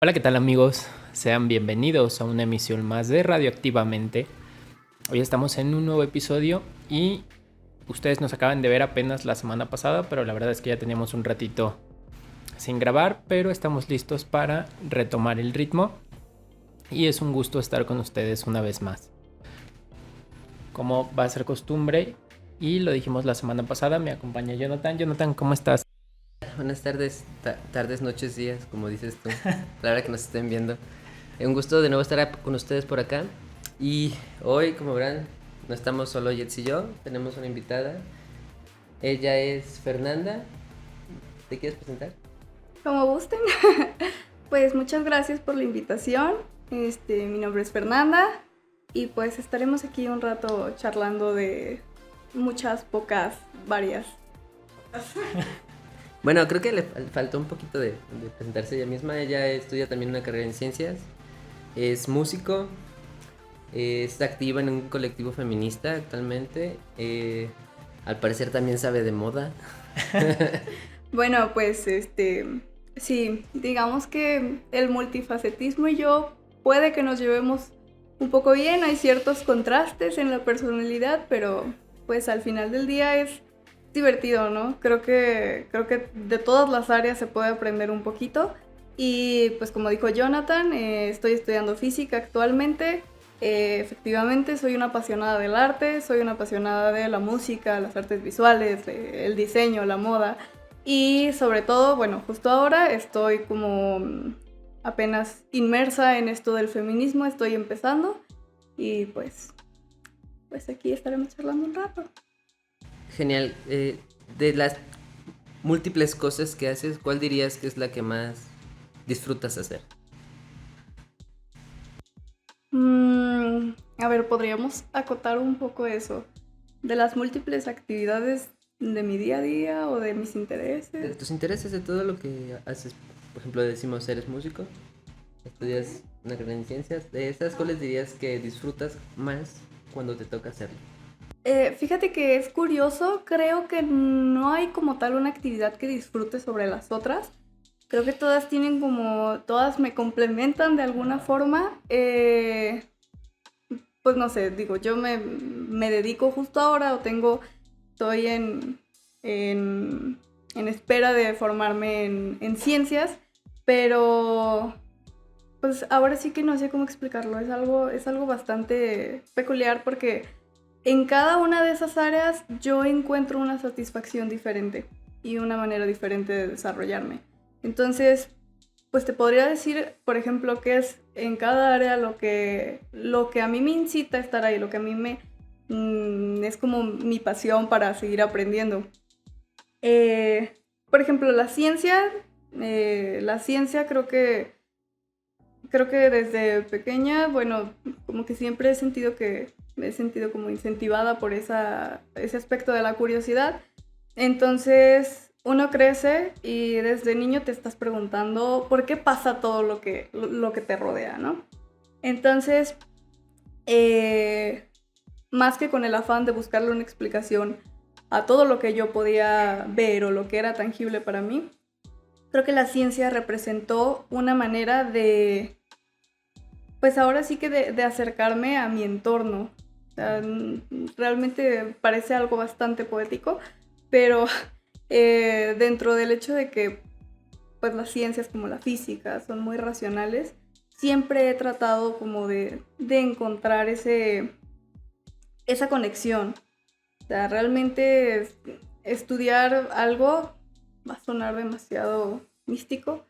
Hola, ¿qué tal amigos? Sean bienvenidos a una emisión más de Radioactivamente. Hoy estamos en un nuevo episodio y ustedes nos acaban de ver apenas la semana pasada, pero la verdad es que ya teníamos un ratito sin grabar, pero estamos listos para retomar el ritmo y es un gusto estar con ustedes una vez más. Como va a ser costumbre y lo dijimos la semana pasada, me acompaña Jonathan. Jonathan, ¿cómo estás? Buenas tardes, tardes, noches, días, como dices tú, la hora que nos estén viendo. Un gusto de nuevo estar con ustedes por acá. Y hoy, como verán, no estamos solo Jets y yo, tenemos una invitada. Ella es Fernanda. ¿Te quieres presentar? Como gusten. Pues muchas gracias por la invitación. Mi nombre es Fernanda y pues estaremos aquí un rato charlando de muchas, pocas, varias. Bueno, creo que le faltó un poquito de presentarse ella misma. Ella estudia también una carrera en ciencias, es músico, está activa en un colectivo feminista actualmente. Al parecer también sabe de moda. Bueno, pues sí, digamos que el multifacetismo y yo puede que nos llevemos un poco bien, hay ciertos contrastes en la personalidad, pero pues al final del día es divertido, ¿no? Creo que de todas las áreas se puede aprender un poquito. Y pues como dijo Jonathan, estoy estudiando física actualmente. Efectivamente, soy una apasionada del arte, soy una apasionada de la música, las artes visuales, el diseño, la moda. Y sobre todo, bueno, justo ahora estoy como apenas inmersa en esto del feminismo, estoy empezando. Y pues aquí estaremos charlando un rato. Genial. De las múltiples cosas que haces, ¿cuál dirías que es la que más disfrutas hacer? A ver, podríamos acotar un poco eso. De las múltiples actividades de mi día a día o de mis De intereses. tus intereses, de todo lo que haces. Por ejemplo, decimos, eres músico, estudias una carrera en ciencias. De esas, ¿cuáles dirías que disfrutas más cuando te toca hacerlo? Fíjate que es curioso, creo que no hay como tal una actividad que disfrute sobre las otras. Creo que todas tienen como, todas me complementan de alguna forma. Pues no sé, digo, yo me dedico justo ahora estoy en, en espera de formarme en ciencias, pero pues ahora sí que no sé cómo explicarlo, es algo bastante peculiar porque en cada una de esas áreas yo encuentro una satisfacción diferente y una manera diferente de desarrollarme. Entonces, pues te podría decir, por ejemplo, qué es en cada área lo que a mí me incita a estar ahí, lo que a mí es como mi pasión para seguir aprendiendo. Eh, por ejemplo, la ciencia creo que desde pequeña, bueno, como que siempre he sentido que me he sentido como incentivada por ese aspecto de la curiosidad. Entonces, uno crece y desde niño te estás preguntando por qué pasa todo lo que te rodea, ¿no? Entonces, eh, más que con el afán de buscarle una explicación a todo lo que yo podía ver o lo que era tangible para mí, creo que la ciencia representó una manera de, pues ahora sí que de acercarme a mi entorno. O sea, realmente parece algo bastante poético, pero dentro del hecho de que pues las ciencias como la física son muy racionales, siempre he tratado como de encontrar esa conexión. O sea, realmente estudiar algo va a sonar demasiado místico,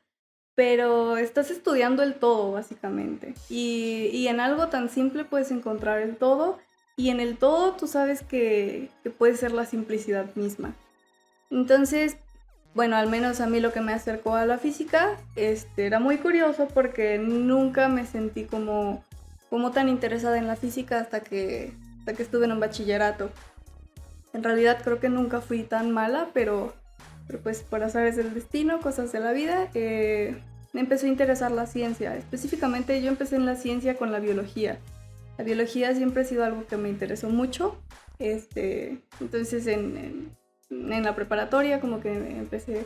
pero estás estudiando el todo, básicamente. Y en algo tan simple puedes encontrar el todo, y en el todo tú sabes que puede ser la simplicidad misma. Entonces, bueno, al menos a mí lo que me acercó a la física era muy curioso porque nunca me sentí como tan interesada en la física hasta que estuve en un bachillerato. En realidad creo que nunca fui tan mala, pero pues por azares del destino, cosas de la vida, me empezó a interesar la ciencia. Específicamente yo empecé en la ciencia con la biología. La biología siempre ha sido algo que me interesó mucho. Entonces en la preparatoria como que empecé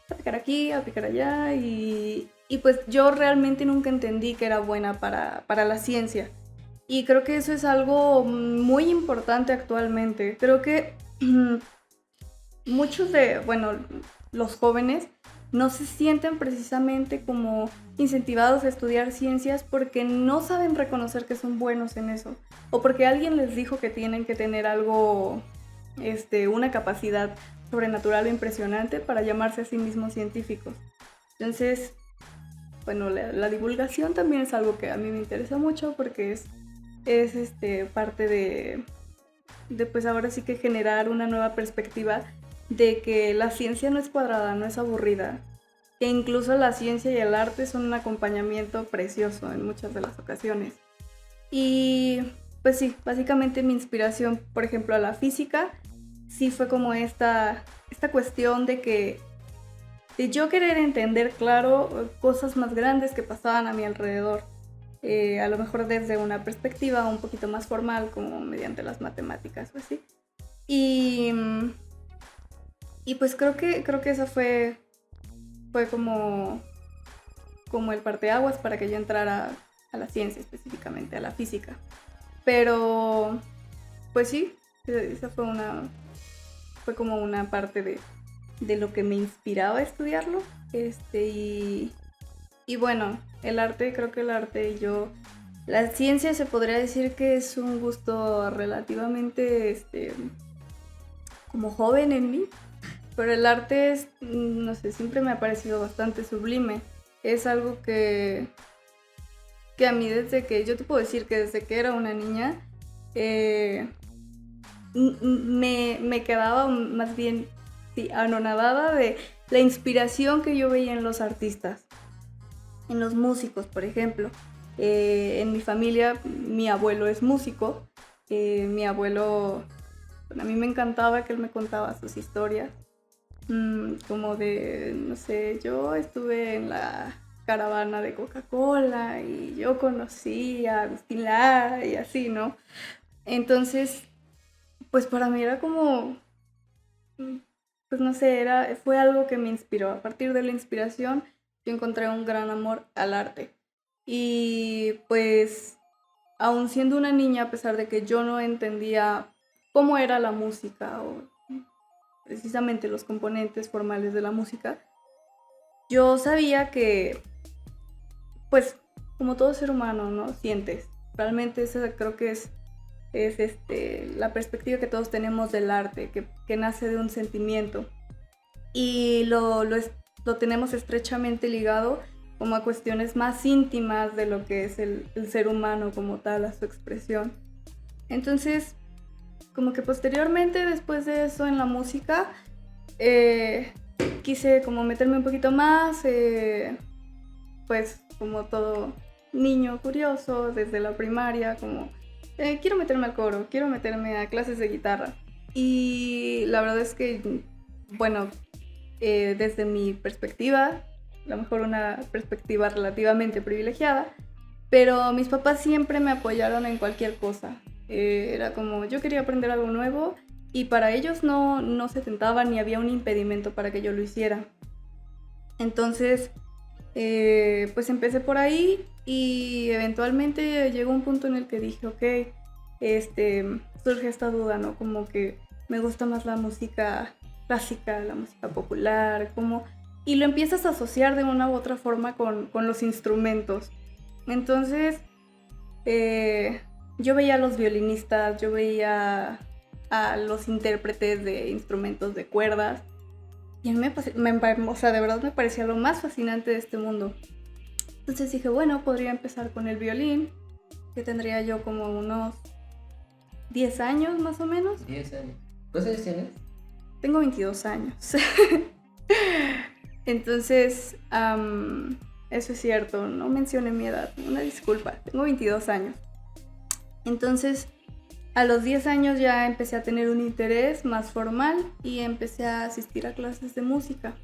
a picar aquí, a picar allá, y pues yo realmente nunca entendí que era buena para la ciencia. Y creo que eso es algo muy importante actualmente. Creo que muchos los jóvenes no se sienten precisamente como incentivados a estudiar ciencias porque no saben reconocer que son buenos en eso, o porque alguien les dijo que tienen que tener algo, una capacidad sobrenatural o impresionante para llamarse a sí mismos científicos. Entonces, bueno, la divulgación también es algo que a mí me interesa mucho porque es parte de pues ahora sí que generar una nueva perspectiva de que la ciencia no es cuadrada, no es aburrida, que incluso la ciencia y el arte son un acompañamiento precioso en muchas de las ocasiones. Y pues sí, básicamente mi inspiración, por ejemplo, a la física, sí fue como esta cuestión de yo querer entender, claro, cosas más grandes que pasaban a mi alrededor. A lo mejor desde una perspectiva un poquito más formal, como mediante las matemáticas o así. Y pues creo que esa fue como el parteaguas para que yo entrara a la ciencia, específicamente a la física. Pero pues sí, esa fue como una parte de lo que me inspiraba a estudiarlo. Y bueno, creo que el arte y la ciencia se podría decir que es un gusto relativamente como joven en mí, pero el arte es, no sé, siempre me ha parecido bastante sublime. Es algo que a mí yo te puedo decir que desde que era una niña, me quedaba más bien anonadada de la inspiración que yo veía en los artistas. En los músicos, por ejemplo. En mi familia, mi abuelo es músico. Mi abuelo, a mí me encantaba que él me contaba sus historias. Como de, no sé, yo estuve en la caravana de Coca-Cola y yo conocí a Agustín Lara y así, ¿no? Entonces, pues para mí era como, pues no sé, fue algo que me inspiró. A partir de la inspiración, yo encontré un gran amor al arte. Y pues, aún siendo una niña, a pesar de que yo no entendía cómo era la música o precisamente los componentes formales de la música, yo sabía que, pues, como todo ser humano, ¿no? Sientes. Realmente esa creo que es la perspectiva que todos tenemos del arte, que nace de un sentimiento. Y lo tenemos estrechamente ligado como a cuestiones más íntimas de lo que es el ser humano como tal, a su expresión. Entonces, como que posteriormente, después de eso en la música, quise como meterme un poquito más, pues como todo niño curioso desde la primaria, como quiero meterme al coro, quiero meterme a clases de guitarra. Y la verdad es que, bueno, desde mi perspectiva, a lo mejor una perspectiva relativamente privilegiada, pero mis papás siempre me apoyaron en cualquier cosa. Era como, yo quería aprender algo nuevo y para ellos no se tentaba ni había un impedimento para que yo lo hiciera. Entonces, pues empecé por ahí y eventualmente llegó un punto en el que dije, ok, surge esta duda, ¿no? Como que me gusta más la música clásica, la música popular, y lo empiezas a asociar de una u otra forma con los instrumentos. Entonces, yo veía a los violinistas, yo veía a los intérpretes de instrumentos de cuerdas, y a mí o sea, de verdad me parecía lo más fascinante de este mundo. Entonces dije, bueno, podría empezar con el violín, que tendría yo como unos 10 años más o menos. 10 años. ¿Cuántos años tienes? Tengo 22 años. Entonces, eso es cierto, no mencioné mi edad, una disculpa, tengo 22 años. Entonces, a los 10 años ya empecé a tener un interés más formal y empecé a asistir a clases de música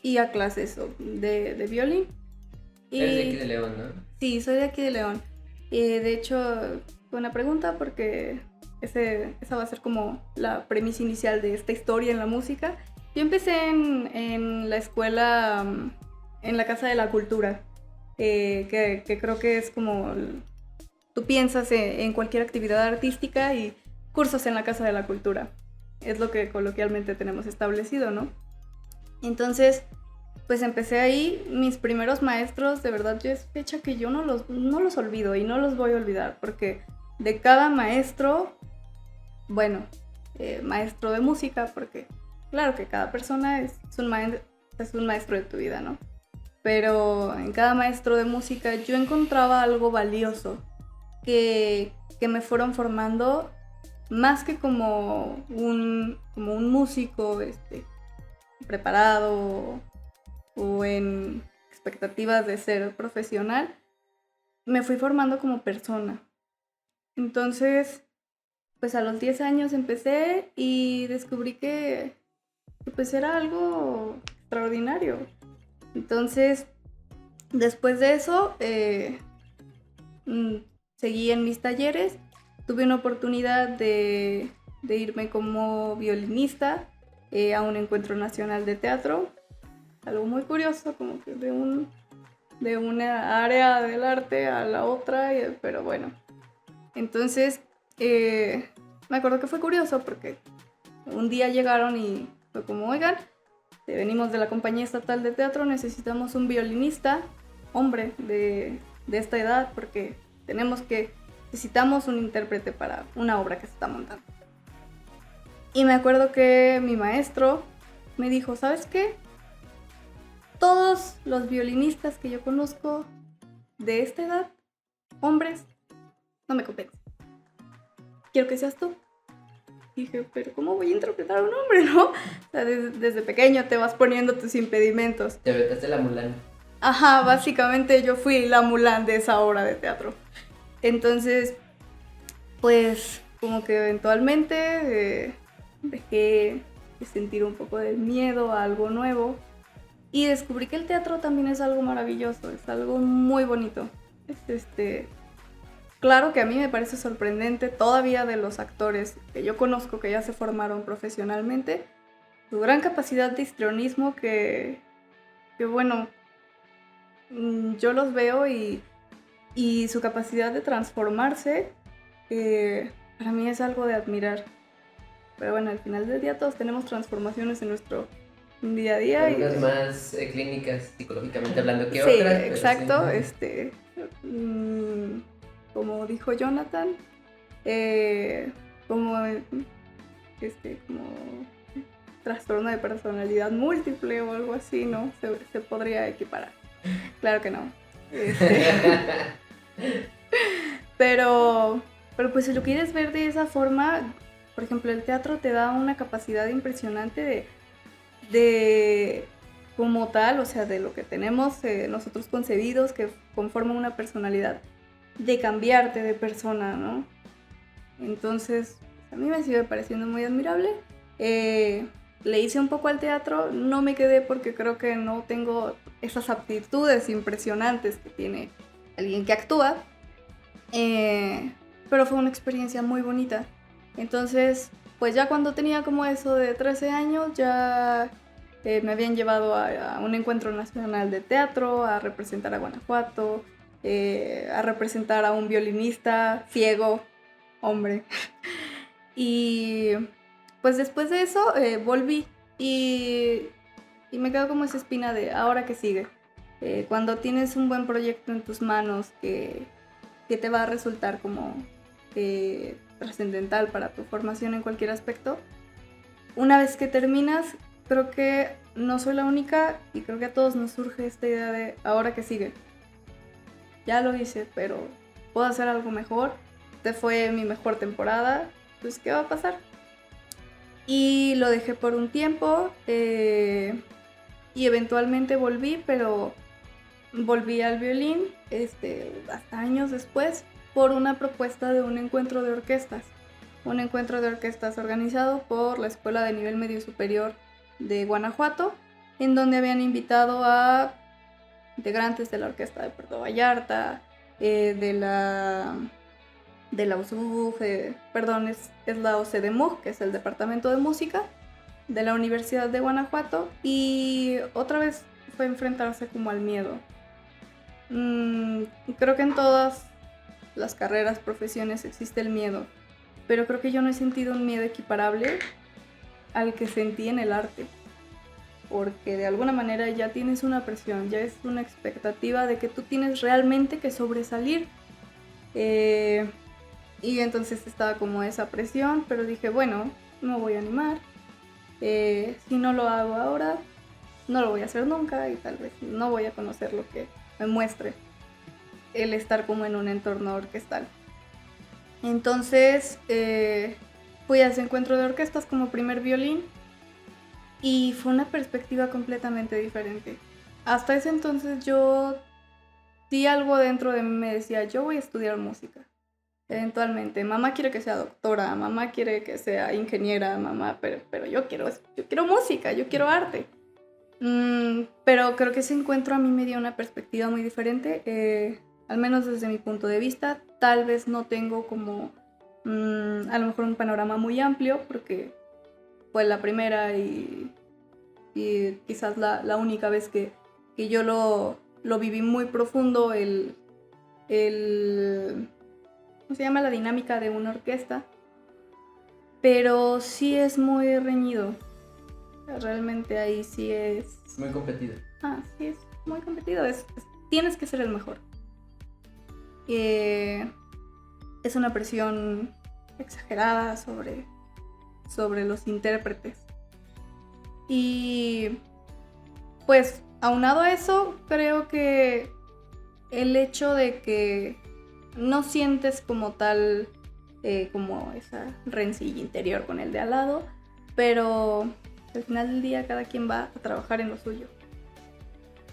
y a clases de violín. Eres de aquí de León, ¿no? Sí, soy de aquí de León. De hecho, fue una pregunta porque esa va a ser como la premisa inicial de esta historia en la música. Yo empecé en la escuela, en la Casa de la Cultura, que creo que es como, tú piensas en cualquier actividad artística y cursos en la Casa de la Cultura. Es lo que coloquialmente tenemos establecido, ¿no? Entonces, pues empecé ahí. Mis primeros maestros, de verdad, yo es fecha que yo no los olvido y no los voy a olvidar, porque de cada maestro, bueno, maestro de música, porque claro que cada persona es un maestro de tu vida, ¿no? Pero en cada maestro de música yo encontraba algo valioso que me fueron formando, más que como un músico preparado o en expectativas de ser profesional. Me fui formando como persona. Entonces, pues a los 10 años empecé y descubrí que pues era algo extraordinario. Entonces, después de eso, seguí en mis talleres. Tuve una oportunidad de irme como violinista a un encuentro nacional de teatro. Algo muy curioso, como que de una área del arte a la otra, pero bueno. Entonces, me acuerdo que fue curioso porque un día llegaron y fue como, oigan, venimos de la Compañía Estatal de Teatro, necesitamos un violinista, hombre, de esta edad, porque necesitamos un intérprete para una obra que se está montando. Y me acuerdo que mi maestro me dijo, ¿sabes qué? Todos los violinistas que yo conozco de esta edad, hombres, no me convencen. Quiero que seas tú. Dije, pero ¿cómo voy a interpretar a un hombre, no? O sea, desde pequeño te vas poniendo tus impedimentos. Te aventaste la Mulan. Ajá, básicamente yo fui la Mulan de esa obra de teatro. Entonces, pues, como que eventualmente dejé de sentir un poco de miedo a algo nuevo y descubrí que el teatro también es algo maravilloso, es algo muy bonito. Claro que a mí me parece sorprendente todavía de los actores que yo conozco que ya se formaron profesionalmente, su gran capacidad de histrionismo que bueno, yo los veo y su capacidad de transformarse, para mí es algo de admirar. Pero bueno, al final del día todos tenemos transformaciones en nuestro día a día. Algunas más clínicas, psicológicamente hablando, que sí, otras. Exacto, sí. Como dijo Jonathan, como trastorno de personalidad múltiple o algo así, ¿no? Se podría equiparar. Claro que no. Pero pues si lo quieres ver de esa forma, por ejemplo, el teatro te da una capacidad impresionante de como tal, o sea, de lo que tenemos nosotros concebidos que conforman una personalidad, de cambiarte de persona, ¿no? Entonces, a mí me sigue pareciendo muy admirable. Le hice un poco al teatro, no me quedé porque creo que no tengo esas aptitudes impresionantes que tiene alguien que actúa, pero fue una experiencia muy bonita. Entonces, pues ya cuando tenía como eso de 13 años, ya me habían llevado a un encuentro nacional de teatro, a representar a Guanajuato, a representar a un violinista ciego, hombre. Y pues después de eso volví y me quedó como esa espina de ahora que sigue. Cuando tienes un buen proyecto en tus manos que te va a resultar como trascendental para tu formación en cualquier aspecto, una vez que terminas, creo que no soy la única y creo que a todos nos surge esta idea de ahora que sigue. Ya lo hice, pero puedo hacer algo mejor. Esta fue mi mejor temporada, pues ¿qué va a pasar? Y lo dejé por un tiempo y eventualmente volví, pero volví al violín hasta años después por una propuesta de un encuentro de orquestas. Un encuentro de orquestas organizado por la Escuela de Nivel Medio Superior de Guanajuato, en donde habían invitado a integrantes de la orquesta de Puerto Vallarta, de la USUG, es la OCDEMUG, que es el Departamento de Música, de la Universidad de Guanajuato y otra vez fue enfrentarse como al miedo. Creo que en todas las carreras, profesiones existe el miedo, pero creo que yo no he sentido un miedo equiparable al que sentí en el arte, porque de alguna manera ya tienes una presión, ya es una expectativa de que tú tienes realmente que sobresalir, y entonces estaba como esa presión, pero dije, bueno, me voy a animar, si no lo hago ahora, no lo voy a hacer nunca y tal vez no voy a conocer lo que me muestre el estar como en un entorno orquestal. Entonces fui a ese encuentro de orquestas como primer violín y fue una perspectiva completamente diferente. Hasta ese entonces yo sí, algo dentro de mí me decía, yo voy a estudiar música. Eventualmente, mamá quiere que sea doctora, mamá quiere que sea ingeniera, mamá, pero yo quiero música, yo quiero arte. Pero creo que ese encuentro a mí me dio una perspectiva muy diferente, al menos desde mi punto de vista. Tal vez no tengo como a lo mejor un panorama muy amplio porque fue la primera y quizás la única vez que yo lo viví muy profundo, ¿cómo se llama? La dinámica de una orquesta. Pero sí es muy reñido. Realmente ahí sí es... Muy competido. Sí, es muy competido. Tienes que ser el mejor. Es una presión exagerada sobre los intérpretes. Y pues aunado a eso, creo que el hecho de que no sientes como tal, como esa rencilla interior con el de al lado, pero al final del día cada quien va a trabajar en lo suyo.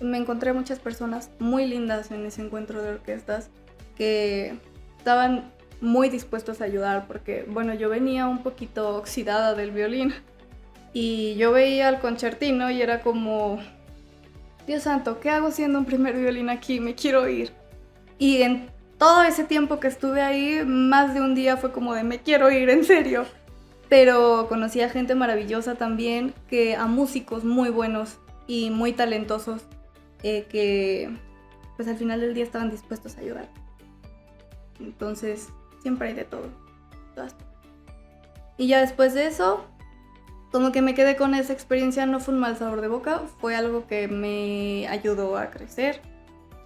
Me encontré muchas personas muy lindas en ese encuentro de orquestas que estaban muy dispuestos a ayudar porque, bueno, yo venía un poquito oxidada del violín y yo veía al concertino y era como, Dios santo, ¿qué hago siendo un primer violín aquí? Me quiero ir. Y en todo ese tiempo que estuve ahí, más de un día fue como de me quiero ir, en serio. Pero conocí a gente maravillosa también, a músicos muy buenos y muy talentosos, que pues al final del día estaban dispuestos a ayudar. Entonces siempre hay de todo. Y ya después de eso, como que me quedé con esa experiencia. No fue un mal sabor de boca, fue algo que me ayudó a crecer,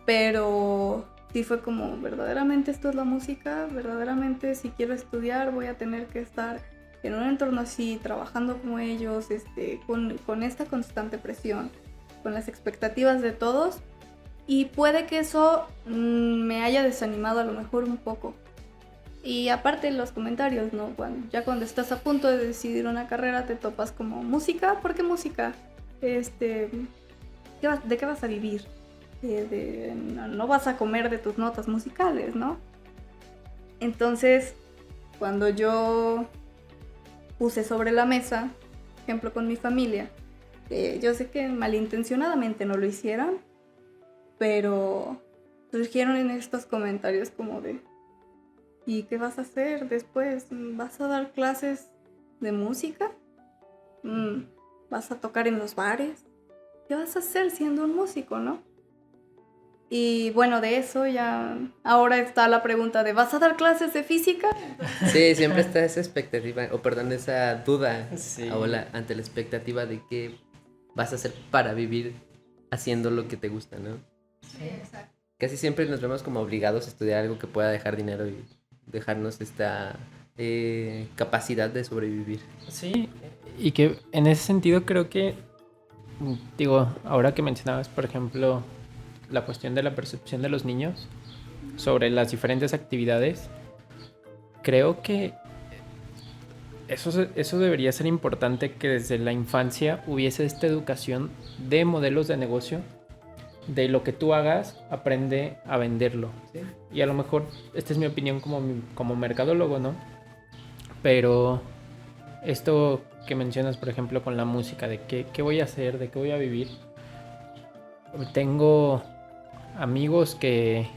pero sí fue como, verdaderamente esto es la música, verdaderamente si quiero estudiar voy a tener que estar en un entorno así, trabajando como ellos, con esta constante presión, con las expectativas de todos, y puede que eso me haya desanimado a lo mejor un poco. Y aparte los comentarios, ¿no? Cuando estás a punto de decidir una carrera te topas como, ¿música? ¿Por qué música? ¿De qué vas a vivir? No vas a comer de tus notas musicales, ¿no? Entonces, cuando yo puse sobre la mesa, por ejemplo con mi familia, yo sé que malintencionadamente no lo hicieron, pero surgieron en estos comentarios como de, ¿y qué vas a hacer después? ¿Vas a dar clases de música? ¿Vas a tocar en los bares? ¿Qué vas a hacer siendo un músico, no? Y bueno, de eso ya ahora está la pregunta de ¿vas a dar clases de física? Sí, siempre está esa expectativa, esa duda Sí. ante la expectativa de qué vas a hacer para vivir haciendo lo que te gusta, ¿no? Sí, exacto. Casi siempre nos vemos como obligados a estudiar algo que pueda dejar dinero y dejarnos esta capacidad de sobrevivir. Sí, y que en ese sentido creo que, digo, ahora que mencionabas, por ejemplo, la cuestión de la percepción de los niños sobre las diferentes actividades, creo que eso debería ser importante, que desde la infancia hubiese esta educación de modelos de negocio, de lo que tú hagas, aprende a venderlo. ¿Sí? Y a lo mejor, esta es mi opinión como mercadólogo, ¿no? Pero esto que mencionas, por ejemplo, con la música, de qué voy a hacer, de qué voy a vivir. Tengo amigos que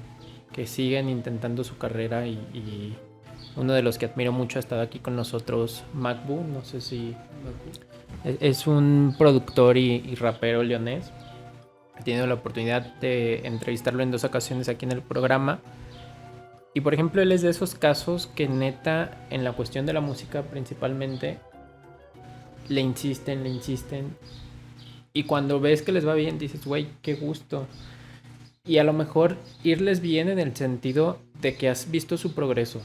siguen intentando su carrera y uno de los que admiro mucho ha estado aquí con nosotros, Macbu, no sé si Es un productor y rapero leonés. He tenido la oportunidad de entrevistarlo en 2 ocasiones aquí en el programa. Y por ejemplo, él es de esos casos que neta, en la cuestión de la música principalmente, le insisten. Y cuando ves que les va bien, dices, güey, qué gusto. Y a lo mejor irles bien en el sentido de que has visto su progreso.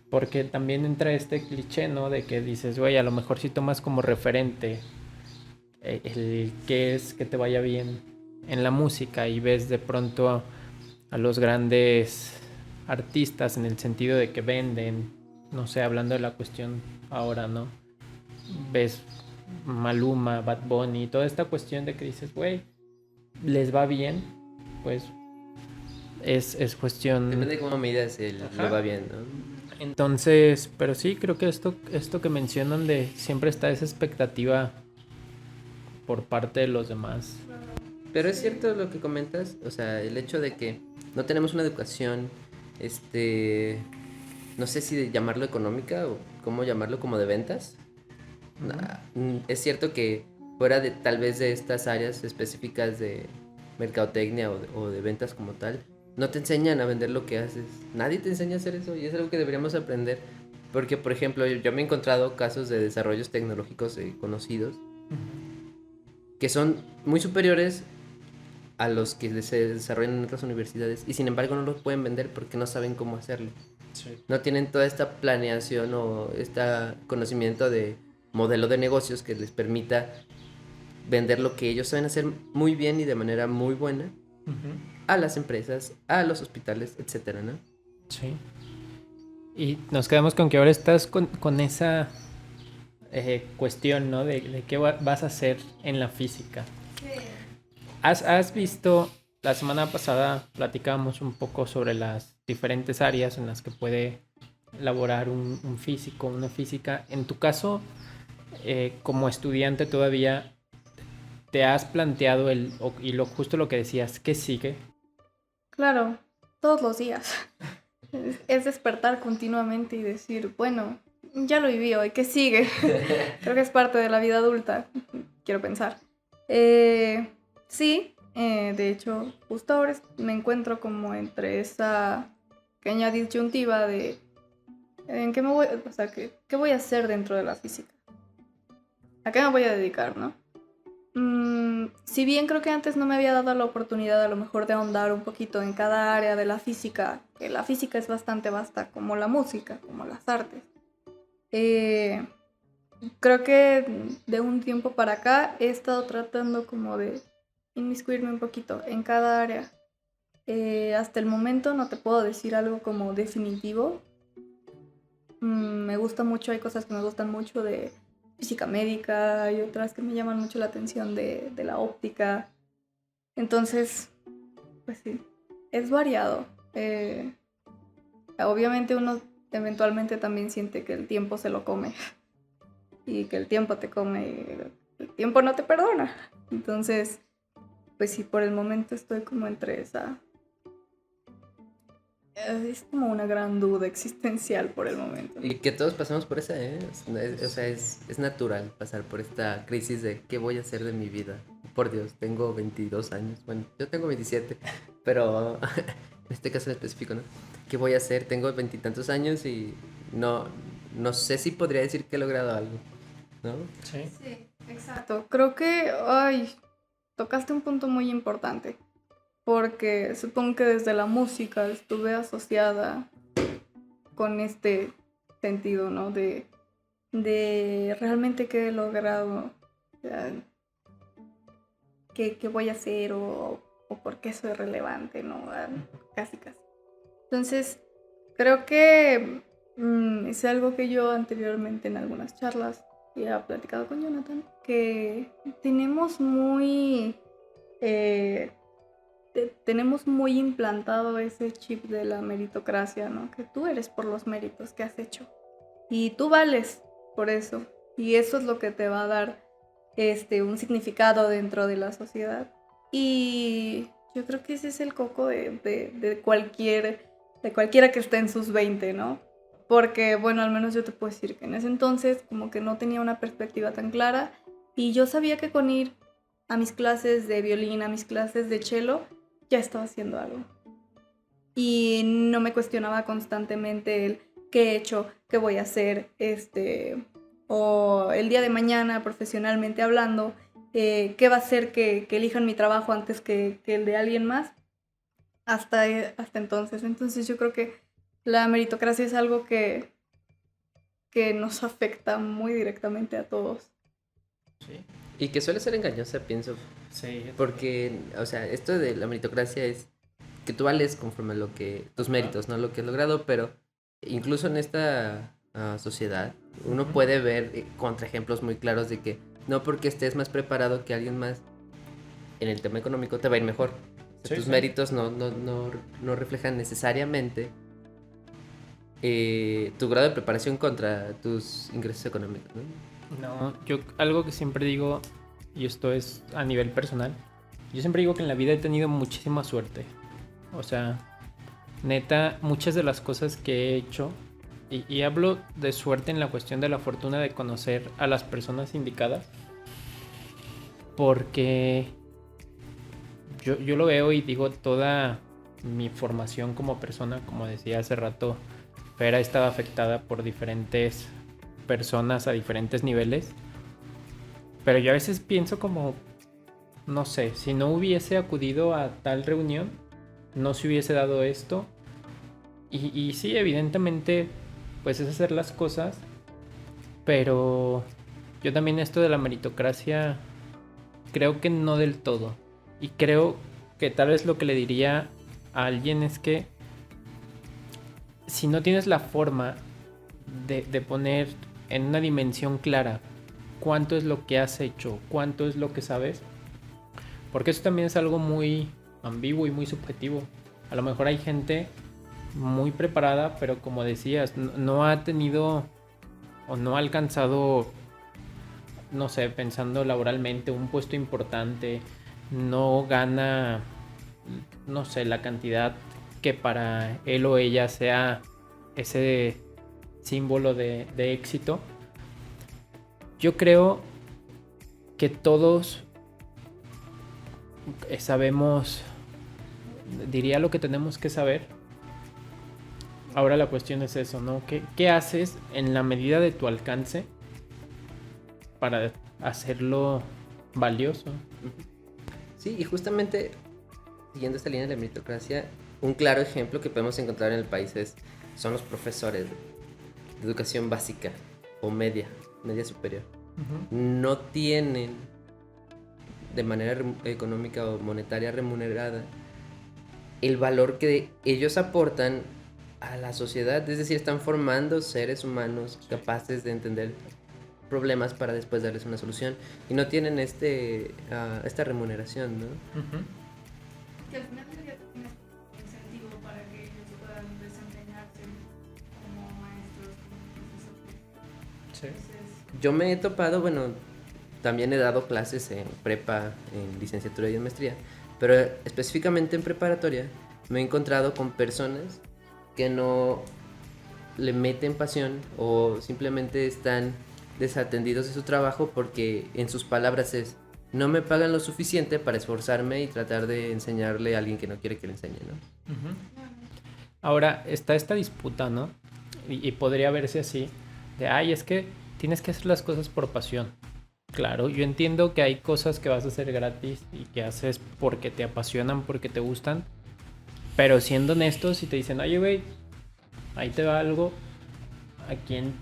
Porque también entra este cliché, ¿no? De que dices, güey, a lo mejor si tomas como referente el que es que te vaya bien en la música y ves de pronto a los grandes artistas en el sentido de que venden, no sé, hablando de la cuestión ahora, ¿no? Ves Maluma, Bad Bunny, toda esta cuestión de que dices, güey, les va bien, pues es cuestión... Depende de cómo midas el le va bien, ¿no? Entonces, pero sí, creo que esto que mencionan de siempre está esa expectativa por parte de los demás. Pero es cierto lo que comentas, o sea, el hecho de que no tenemos una educación, no sé si de llamarlo económica o cómo llamarlo, como de ventas. Es cierto que fuera de tal vez de estas áreas específicas de mercadotecnia o de ventas como tal, no te enseñan a vender lo que haces. Nadie te enseña a hacer eso y es algo que deberíamos aprender. Porque, por ejemplo, yo me he encontrado casos de desarrollos tecnológicos conocidos que son muy superiores a los que se desarrollan en otras universidades y sin embargo no los pueden vender porque no saben cómo hacerlo. Sí. No tienen toda esta planeación o este conocimiento de modelo de negocios que les permita vender lo que ellos saben hacer muy bien y de manera muy buena a las empresas, a los hospitales, etcétera, ¿no? Sí. Y nos quedamos con que ahora estás con esa cuestión, ¿no? De qué vas a hacer en la física. Sí. ¿Has visto, la semana pasada platicábamos un poco sobre las diferentes áreas en las que puede laborar un físico, una física? En tu caso, como estudiante todavía, ¿te has planteado justo lo que decías, qué sigue? Claro, todos los días. Es despertar continuamente y decir, bueno, ya lo viví hoy, ¿qué sigue? Creo que es parte de la vida adulta, quiero pensar. Sí, de hecho, justo ahora me encuentro como entre esa pequeña disyuntiva de en qué me voy, o sea, qué voy a hacer dentro de la física. ¿A qué me voy a dedicar, no? Si bien creo que antes no me había dado la oportunidad a lo mejor de ahondar un poquito en cada área de la física, que la física es bastante vasta, como la música, como las artes. Creo que de un tiempo para acá he estado tratando como de inmiscuirme un poquito en cada área. Hasta el momento no te puedo decir algo como definitivo. Me gusta mucho, hay cosas que me gustan mucho de física médica, hay otras que me llaman mucho la atención de la óptica. Entonces, pues sí, es variado. Obviamente uno eventualmente también siente que el tiempo se lo come y que el tiempo te come y el tiempo no te perdona. Entonces, pues sí, por el momento estoy como entre esa... Es como una gran duda existencial por el momento. Y que todos pasamos por esa, ¿eh? O sea, es natural pasar por esta crisis de qué voy a hacer de mi vida. Por Dios, tengo 22 años. Bueno, yo tengo 27, pero en este caso en específico, ¿no? ¿Qué voy a hacer? Tengo 20 y tantos años y no sé si podría decir que he logrado algo, ¿no? Sí. Sí, exacto. Creo que, ay, tocaste un punto muy importante. Porque supongo que desde la música estuve asociada con este sentido, ¿no? De realmente qué he logrado, o sea, qué voy a hacer o por qué soy relevante, ¿no? Casi. Entonces, creo que es algo que yo anteriormente en algunas charlas ya platicado con Jonathan, que tenemos muy... tenemos muy implantado ese chip de la meritocracia, ¿no? Que tú eres por los méritos que has hecho y tú vales por eso y eso es lo que te va a dar un significado dentro de la sociedad y yo creo que ese es el coco de cualquiera que esté en sus 20, ¿no? Porque, bueno, al menos yo te puedo decir que en ese entonces como que no tenía una perspectiva tan clara y yo sabía que con ir a mis clases de violín, a mis clases de cello, ya estaba haciendo algo. Y no me cuestionaba constantemente el qué he hecho, qué voy a hacer, o el día de mañana profesionalmente hablando, qué va a hacer que elijan mi trabajo antes que el de alguien más, hasta entonces. Entonces yo creo que la meritocracia es algo que nos afecta muy directamente a todos. Sí. Y que suele ser engañosa, pienso. Sí. Porque, o sea, esto de la meritocracia es que tú vales conforme a tus méritos, no lo que has logrado, pero incluso en esta sociedad uno puede ver contraejemplos muy claros de que no porque estés más preparado que alguien más en el tema económico te va a ir mejor. O sea, tus méritos no reflejan necesariamente tu grado de preparación contra tus ingresos económicos, ¿no? No, yo algo que siempre digo, y esto es a nivel personal, yo siempre digo que en la vida he tenido muchísima suerte. O sea, neta, muchas de las cosas que he hecho, y hablo de suerte en la cuestión de la fortuna de conocer a las personas indicadas, porque yo lo veo y digo, toda mi formación como persona, como decía hace rato, Fera estaba afectada por diferentes personas a diferentes niveles, pero yo a veces pienso como, no sé, si no hubiese acudido a tal reunión, no se hubiese dado esto. Y sí, evidentemente, pues es hacer las cosas, pero yo también esto de la meritocracia creo que no del todo. Y creo que tal vez lo que le diría a alguien es que si no tienes la forma de poner en una dimensión clara cuánto es lo que has hecho, cuánto es lo que sabes, porque eso también es algo muy ambiguo y muy subjetivo. A lo mejor hay gente muy preparada, pero como decías, no ha tenido o no ha alcanzado, no sé, pensando laboralmente, un puesto importante, no gana, no sé, la cantidad que para él o ella sea ese símbolo de éxito. Yo creo que todos sabemos, diría lo que tenemos que saber. Ahora la cuestión es eso, ¿no? ¿Qué haces en la medida de tu alcance para hacerlo valioso? Sí, y justamente siguiendo esta línea de la meritocracia, un claro ejemplo que podemos encontrar en el país son los profesores de educación básica o media superior. No tienen de manera económica o monetaria remunerada el valor que ellos aportan a la sociedad, es decir, están formando seres humanos capaces de entender problemas para después darles una solución y no tienen esta remuneración, ¿no? Que al final sería un incentivo para que ellos puedan desempeñarse como maestros, como profesores. Sí. Entonces, Yo me he topado, bueno, también he dado clases en prepa, en licenciatura y en maestría, pero específicamente en preparatoria me he encontrado con personas que no le meten pasión o simplemente están desatendidos de su trabajo porque en sus palabras es no me pagan lo suficiente para esforzarme y tratar de enseñarle a alguien que no quiere que le enseñe, ¿no? Ahora está esta disputa, ¿no? Y podría verse así, de, ay, es que tienes que hacer las cosas por pasión. Claro, yo entiendo que hay cosas que vas a hacer gratis y que haces porque te apasionan, porque te gustan, pero siendo honestos, si te dicen, oye, güey, ahí te va algo, ¿a quién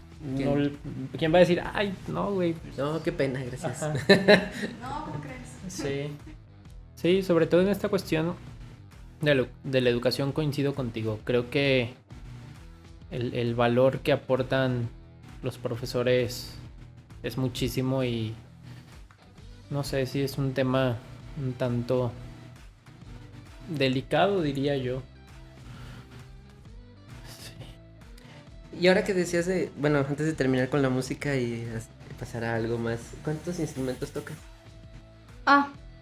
va a decir, ay, no, güey? No, qué pena, gracias. no, ¿cómo crees? Sí. Sí, sobre todo en esta cuestión de la educación coincido contigo. Creo que el valor que aportan los profesores es muchísimo y no sé si es un tema un tanto delicado, diría yo. Sí. Y ahora que decías bueno, antes de terminar con la música y pasar a algo más, ¿cuántos instrumentos tocas?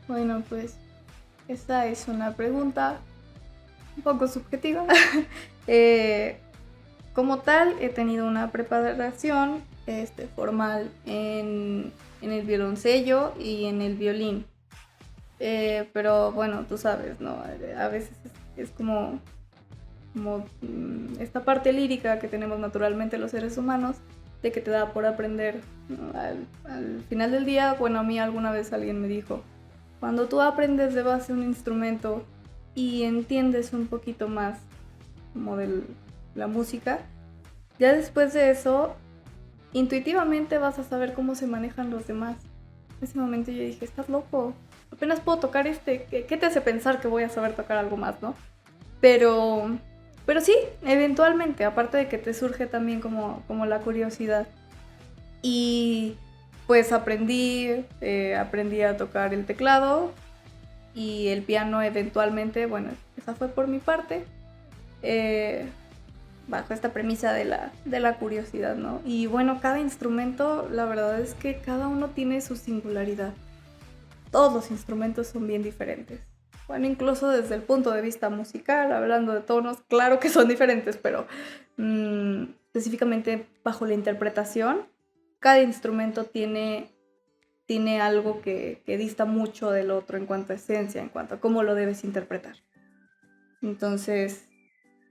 Bueno, pues esta es una pregunta un poco subjetiva. como tal, he tenido una preparación formal en el violoncello y en el violín. Pero bueno, tú sabes, ¿no? A veces es como esta parte lírica que tenemos naturalmente los seres humanos, de que te da por aprender, ¿no? Al final del día, bueno, a mí alguna vez alguien me dijo, cuando tú aprendes de base un instrumento y entiendes un poquito más como de la música, ya después de eso, intuitivamente vas a saber cómo se manejan los demás. En ese momento yo dije, estás loco, apenas puedo tocar ¿qué te hace pensar que voy a saber tocar algo más, no? Pero sí, eventualmente, aparte de que te surge también como la curiosidad. Y pues aprendí a tocar el teclado y el piano eventualmente, bueno, esa fue por mi parte, bajo esta premisa de la curiosidad, ¿no? Y bueno, cada instrumento, la verdad es que cada uno tiene su singularidad. Todos los instrumentos son bien diferentes. Bueno, incluso desde el punto de vista musical, hablando de tonos, claro que son diferentes, pero específicamente bajo la interpretación, cada instrumento tiene algo que dista mucho del otro en cuanto a esencia, en cuanto a cómo lo debes interpretar. Entonces,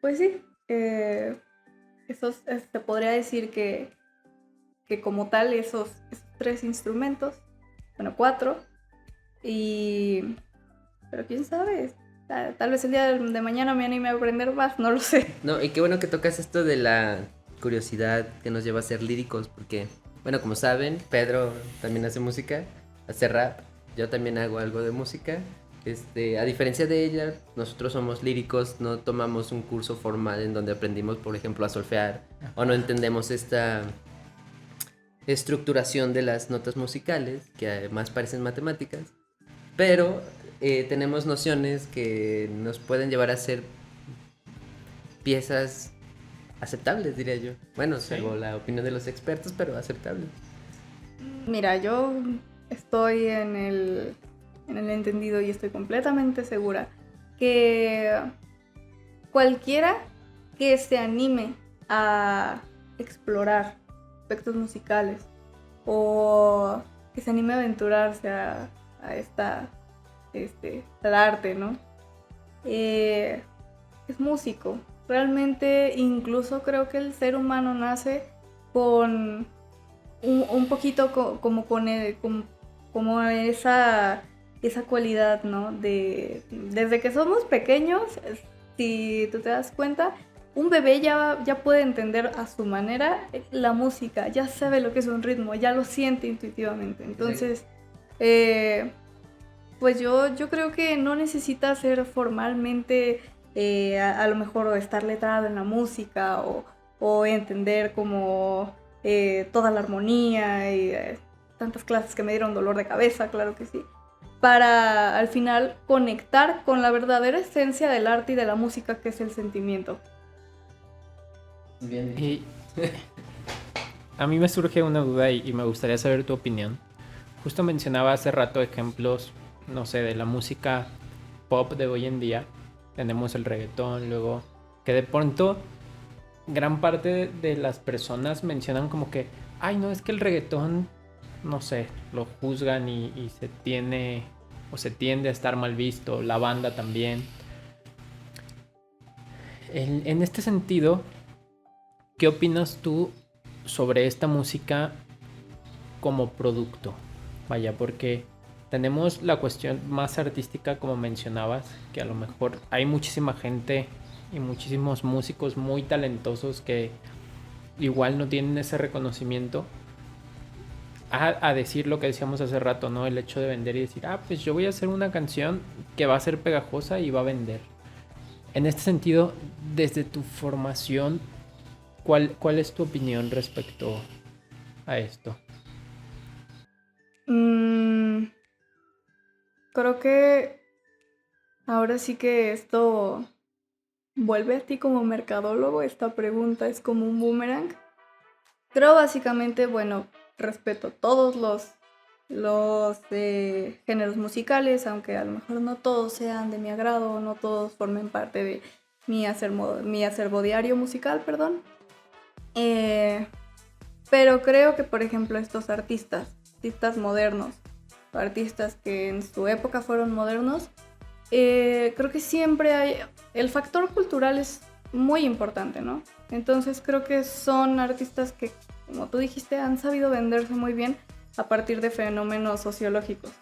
pues sí, se podría decir que como tal esos 3 instrumentos, bueno, 4, pero quién sabe, tal vez el día de mañana me anime a aprender más, no lo sé. No, y qué bueno que tocas esto de la curiosidad que nos lleva a ser líricos, porque, bueno, como saben, Pedro también hace música, hace rap, yo también hago algo de música. A diferencia de ella, nosotros somos líricos, no tomamos un curso formal en donde aprendimos, por ejemplo, a solfear, o no entendemos esta estructuración de las notas musicales, que además parecen matemáticas, pero tenemos nociones que nos pueden llevar a ser piezas aceptables, diría yo. Bueno, Sí. salvo la opinión de los expertos, pero aceptables. Mira, yo estoy en el entendido y estoy completamente segura que cualquiera que se anime a explorar aspectos musicales o que se anime a aventurarse a al arte, ¿no? Es músico. Realmente, incluso creo que el ser humano nace con un poquito como esa cualidad, ¿no? Desde que somos pequeños, si tú te das cuenta, un bebé ya puede entender a su manera la música, ya sabe lo que es un ritmo, ya lo siente intuitivamente. Entonces, pues yo creo que no necesita ser formalmente, a lo mejor estar letrado en la música o entender como toda la armonía y tantas clases que me dieron dolor de cabeza, claro que sí, para al final conectar con la verdadera esencia del arte y de la música, que es el sentimiento. Bien dicho. Y a mí me surge una duda y me gustaría saber tu opinión. Justo mencionaba hace rato ejemplos, no sé, de la música pop de hoy en día. Tenemos el reggaetón, luego que de pronto gran parte de las personas mencionan como que, ay, no, es que el reggaetón, no sé, lo juzgan y se tiende a estar mal visto, la banda también. En este sentido, ¿qué opinas tú sobre esta música como producto? Vaya, porque tenemos la cuestión más artística, como mencionabas, que a lo mejor hay muchísima gente y muchísimos músicos muy talentosos que igual no tienen ese reconocimiento. A decir lo que decíamos hace rato, ¿no? El hecho de vender y decir, pues yo voy a hacer una canción que va a ser pegajosa y va a vender. En este sentido, desde tu formación, ¿cuál es tu opinión respecto a esto? Creo que ahora sí que esto vuelve a ti como mercadólogo. Esta pregunta es como un boomerang. Creo básicamente, bueno, respeto todos los géneros musicales, aunque a lo mejor no todos sean de mi agrado, no todos formen parte de mi acervo diario musical, perdón. Eh, pero creo que, por ejemplo, estos artistas modernos, o artistas que en su época fueron modernos, creo que siempre hay... El factor cultural es muy importante, ¿no? Entonces creo que son artistas que, como tú dijiste, han sabido venderse muy bien a partir de fenómenos sociológicos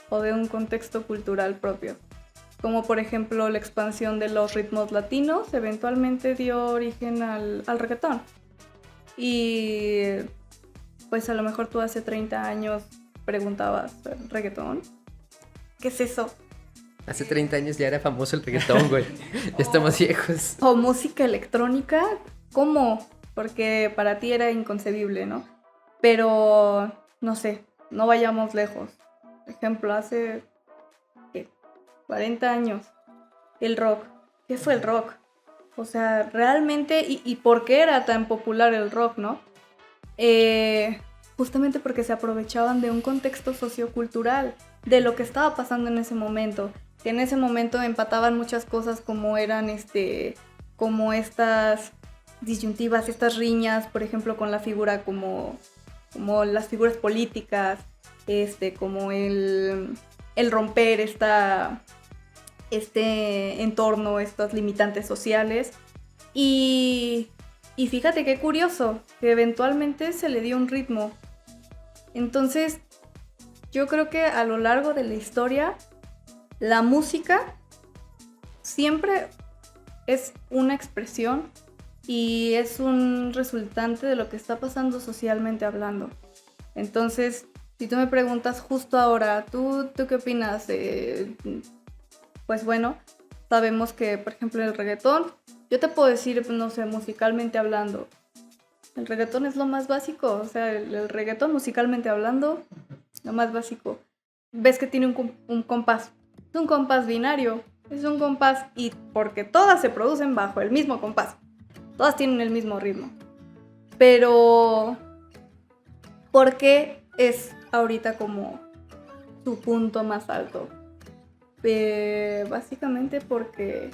o de un contexto cultural propio. Como por ejemplo la expansión de los ritmos latinos eventualmente dio origen al reggaetón. Y pues a lo mejor tú hace 30 años preguntabas, ¿reggaetón? ¿Qué es eso? Hace 30 años ya era famoso el reggaetón, güey. Ya estamos viejos. ¿O música electrónica? ¿Cómo? Porque para ti era inconcebible, ¿no? Pero, no sé, no vayamos lejos. Por ejemplo, hace, ¿qué? 40 años, el rock. ¿Qué fue el rock? O sea, realmente, ¿y por qué era tan popular el rock, no? Justamente porque se aprovechaban de un contexto sociocultural, de lo que estaba pasando en ese momento. Que en ese momento empataban muchas cosas como eran como estas disyuntivas, estas riñas, por ejemplo, con la figura como las figuras políticas, como el romper este entorno, estas limitantes sociales. Y fíjate qué curioso, que eventualmente se le dio un ritmo. Entonces, yo creo que a lo largo de la historia, la música siempre es una expresión y es un resultante de lo que está pasando socialmente hablando. Entonces, si tú me preguntas justo ahora, ¿tú qué opinas? Pues bueno, sabemos que, por ejemplo, el reggaetón, yo te puedo decir, no sé, musicalmente hablando, el reggaetón es lo más básico, o sea, el reggaetón musicalmente hablando, lo más básico. Ves que tiene un compás. Es un compás binario, es un compás y porque todas se producen bajo el mismo compás, todas tienen el mismo ritmo. Pero, ¿por qué es ahorita como su punto más alto? Básicamente porque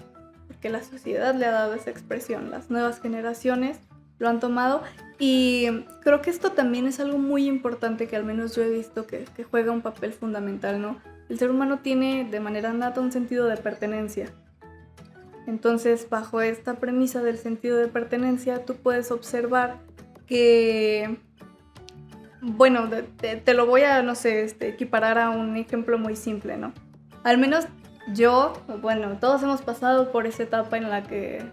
la sociedad le ha dado esa expresión, las nuevas generaciones lo han tomado y creo que esto también es algo muy importante que al menos yo he visto que juega un papel fundamental, ¿no? El ser humano tiene de manera nata un sentido de pertenencia. Entonces, bajo esta premisa del sentido de pertenencia, tú puedes observar que, bueno, te lo voy a, no sé, equiparar a un ejemplo muy simple, ¿no? Al menos yo, bueno, todos hemos pasado por esa etapa en la que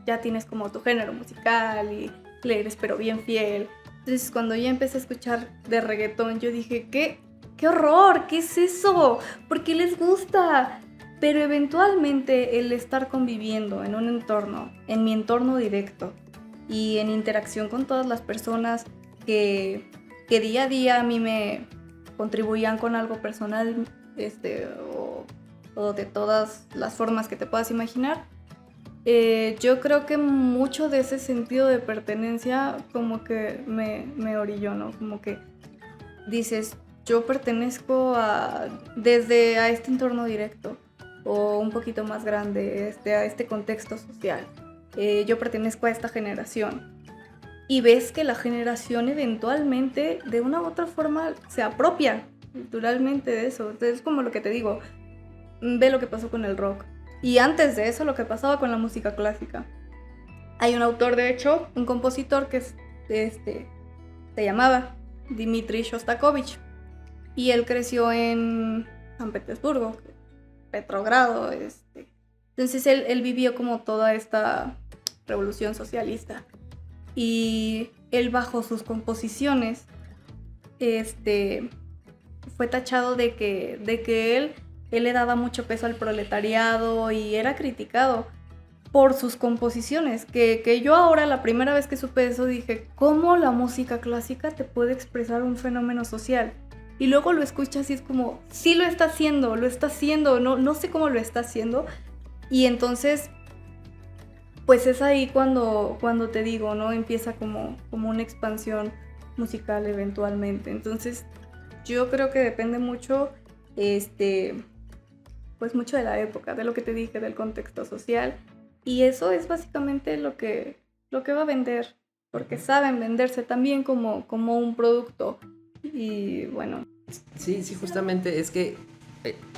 ya tienes como tu género musical y le eres pero bien fiel. Entonces, cuando ya empecé a escuchar de reggaetón, yo dije, ¡qué horror! ¿Qué es eso? ¿Por qué les gusta? Pero eventualmente el estar conviviendo en un entorno, en mi entorno directo y en interacción con todas las personas que día a día a mí me contribuían con algo personal, o de todas las formas que te puedas imaginar, yo creo que mucho de ese sentido de pertenencia como que me orilló, ¿no? Como que dices, yo pertenezco desde a este entorno directo o un poquito más grande, a este contexto social. Yo pertenezco a esta generación. Y ves que la generación eventualmente, de una u otra forma, se apropia culturalmente de eso. Entonces es como lo que te digo, ve lo que pasó con el rock. Y antes de eso, lo que pasaba con la música clásica. Hay un autor, de hecho, un compositor que se llamaba Dmitri Shostakovich. Y él creció en San Petersburgo, Petrogrado. Entonces él vivió como toda esta revolución socialista. Y él bajo sus composiciones fue tachado de que él le daba mucho peso al proletariado y era criticado por sus composiciones, que yo ahora la primera vez que supe eso dije, ¿cómo la música clásica te puede expresar un fenómeno social? Y luego lo escuchas y es como, sí lo está haciendo, no sé cómo lo está haciendo. Y entonces, pues es ahí cuando te digo, ¿no? Empieza como una expansión musical eventualmente. Entonces, yo creo que depende mucho, pues mucho de la época, de lo que te dije, del contexto social. Y eso es básicamente lo que va a vender porque saben venderse también como un producto. Y bueno. Sí, justamente es que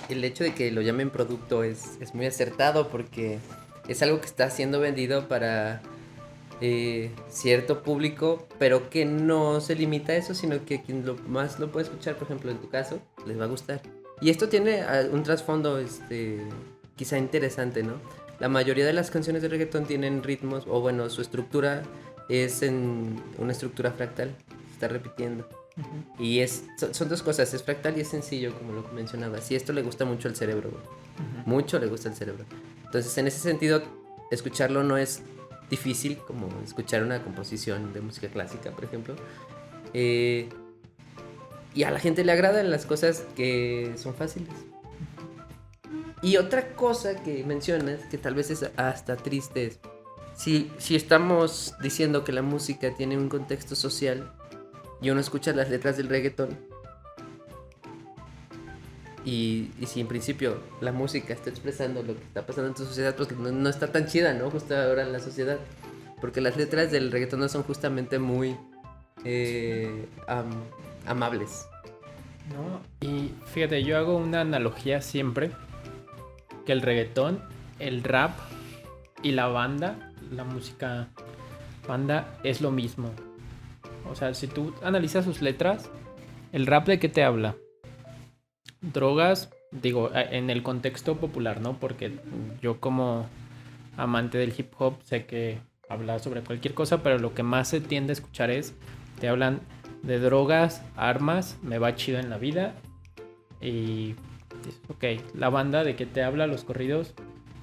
el hecho de que lo llamen producto es muy acertado porque es algo que está siendo vendido para cierto público, pero que no se limita a eso, sino que quien más lo puede escuchar, por ejemplo, en tu caso, les va a gustar. Y esto tiene un trasfondo quizá interesante, ¿no? La mayoría de las canciones de reggaetón tienen ritmos, o bueno, su estructura es en una estructura fractal, se está repitiendo. Uh-huh. Y son dos cosas, es fractal y es sencillo, como lo mencionabas. Y esto le gusta mucho al cerebro, uh-huh. Mucho le gusta al cerebro. Entonces, en ese sentido, escucharlo no es difícil como escuchar una composición de música clásica, por ejemplo. Y a la gente le agradan las cosas que son fáciles. Y otra cosa que mencionas, que tal vez es hasta triste, es si estamos diciendo que la música tiene un contexto social y uno escucha las letras del reggaetón, y si en principio la música está expresando lo que está pasando en tu sociedad, pues no está tan chida, ¿no? Justo ahora en la sociedad. Porque las letras del reggaetón no son justamente muy amables. No, y fíjate, yo hago una analogía siempre, que el reggaetón, el rap y la banda, la música banda, es lo mismo. O sea, si tú analizas sus letras, ¿el rap de qué te habla? Drogas, digo, en el contexto popular, ¿no? Porque yo como amante del hip hop sé que habla sobre cualquier cosa, pero lo que más se tiende a escuchar te hablan de drogas, armas, me va chido en la vida. Y ok, la banda de qué te habla, los corridos,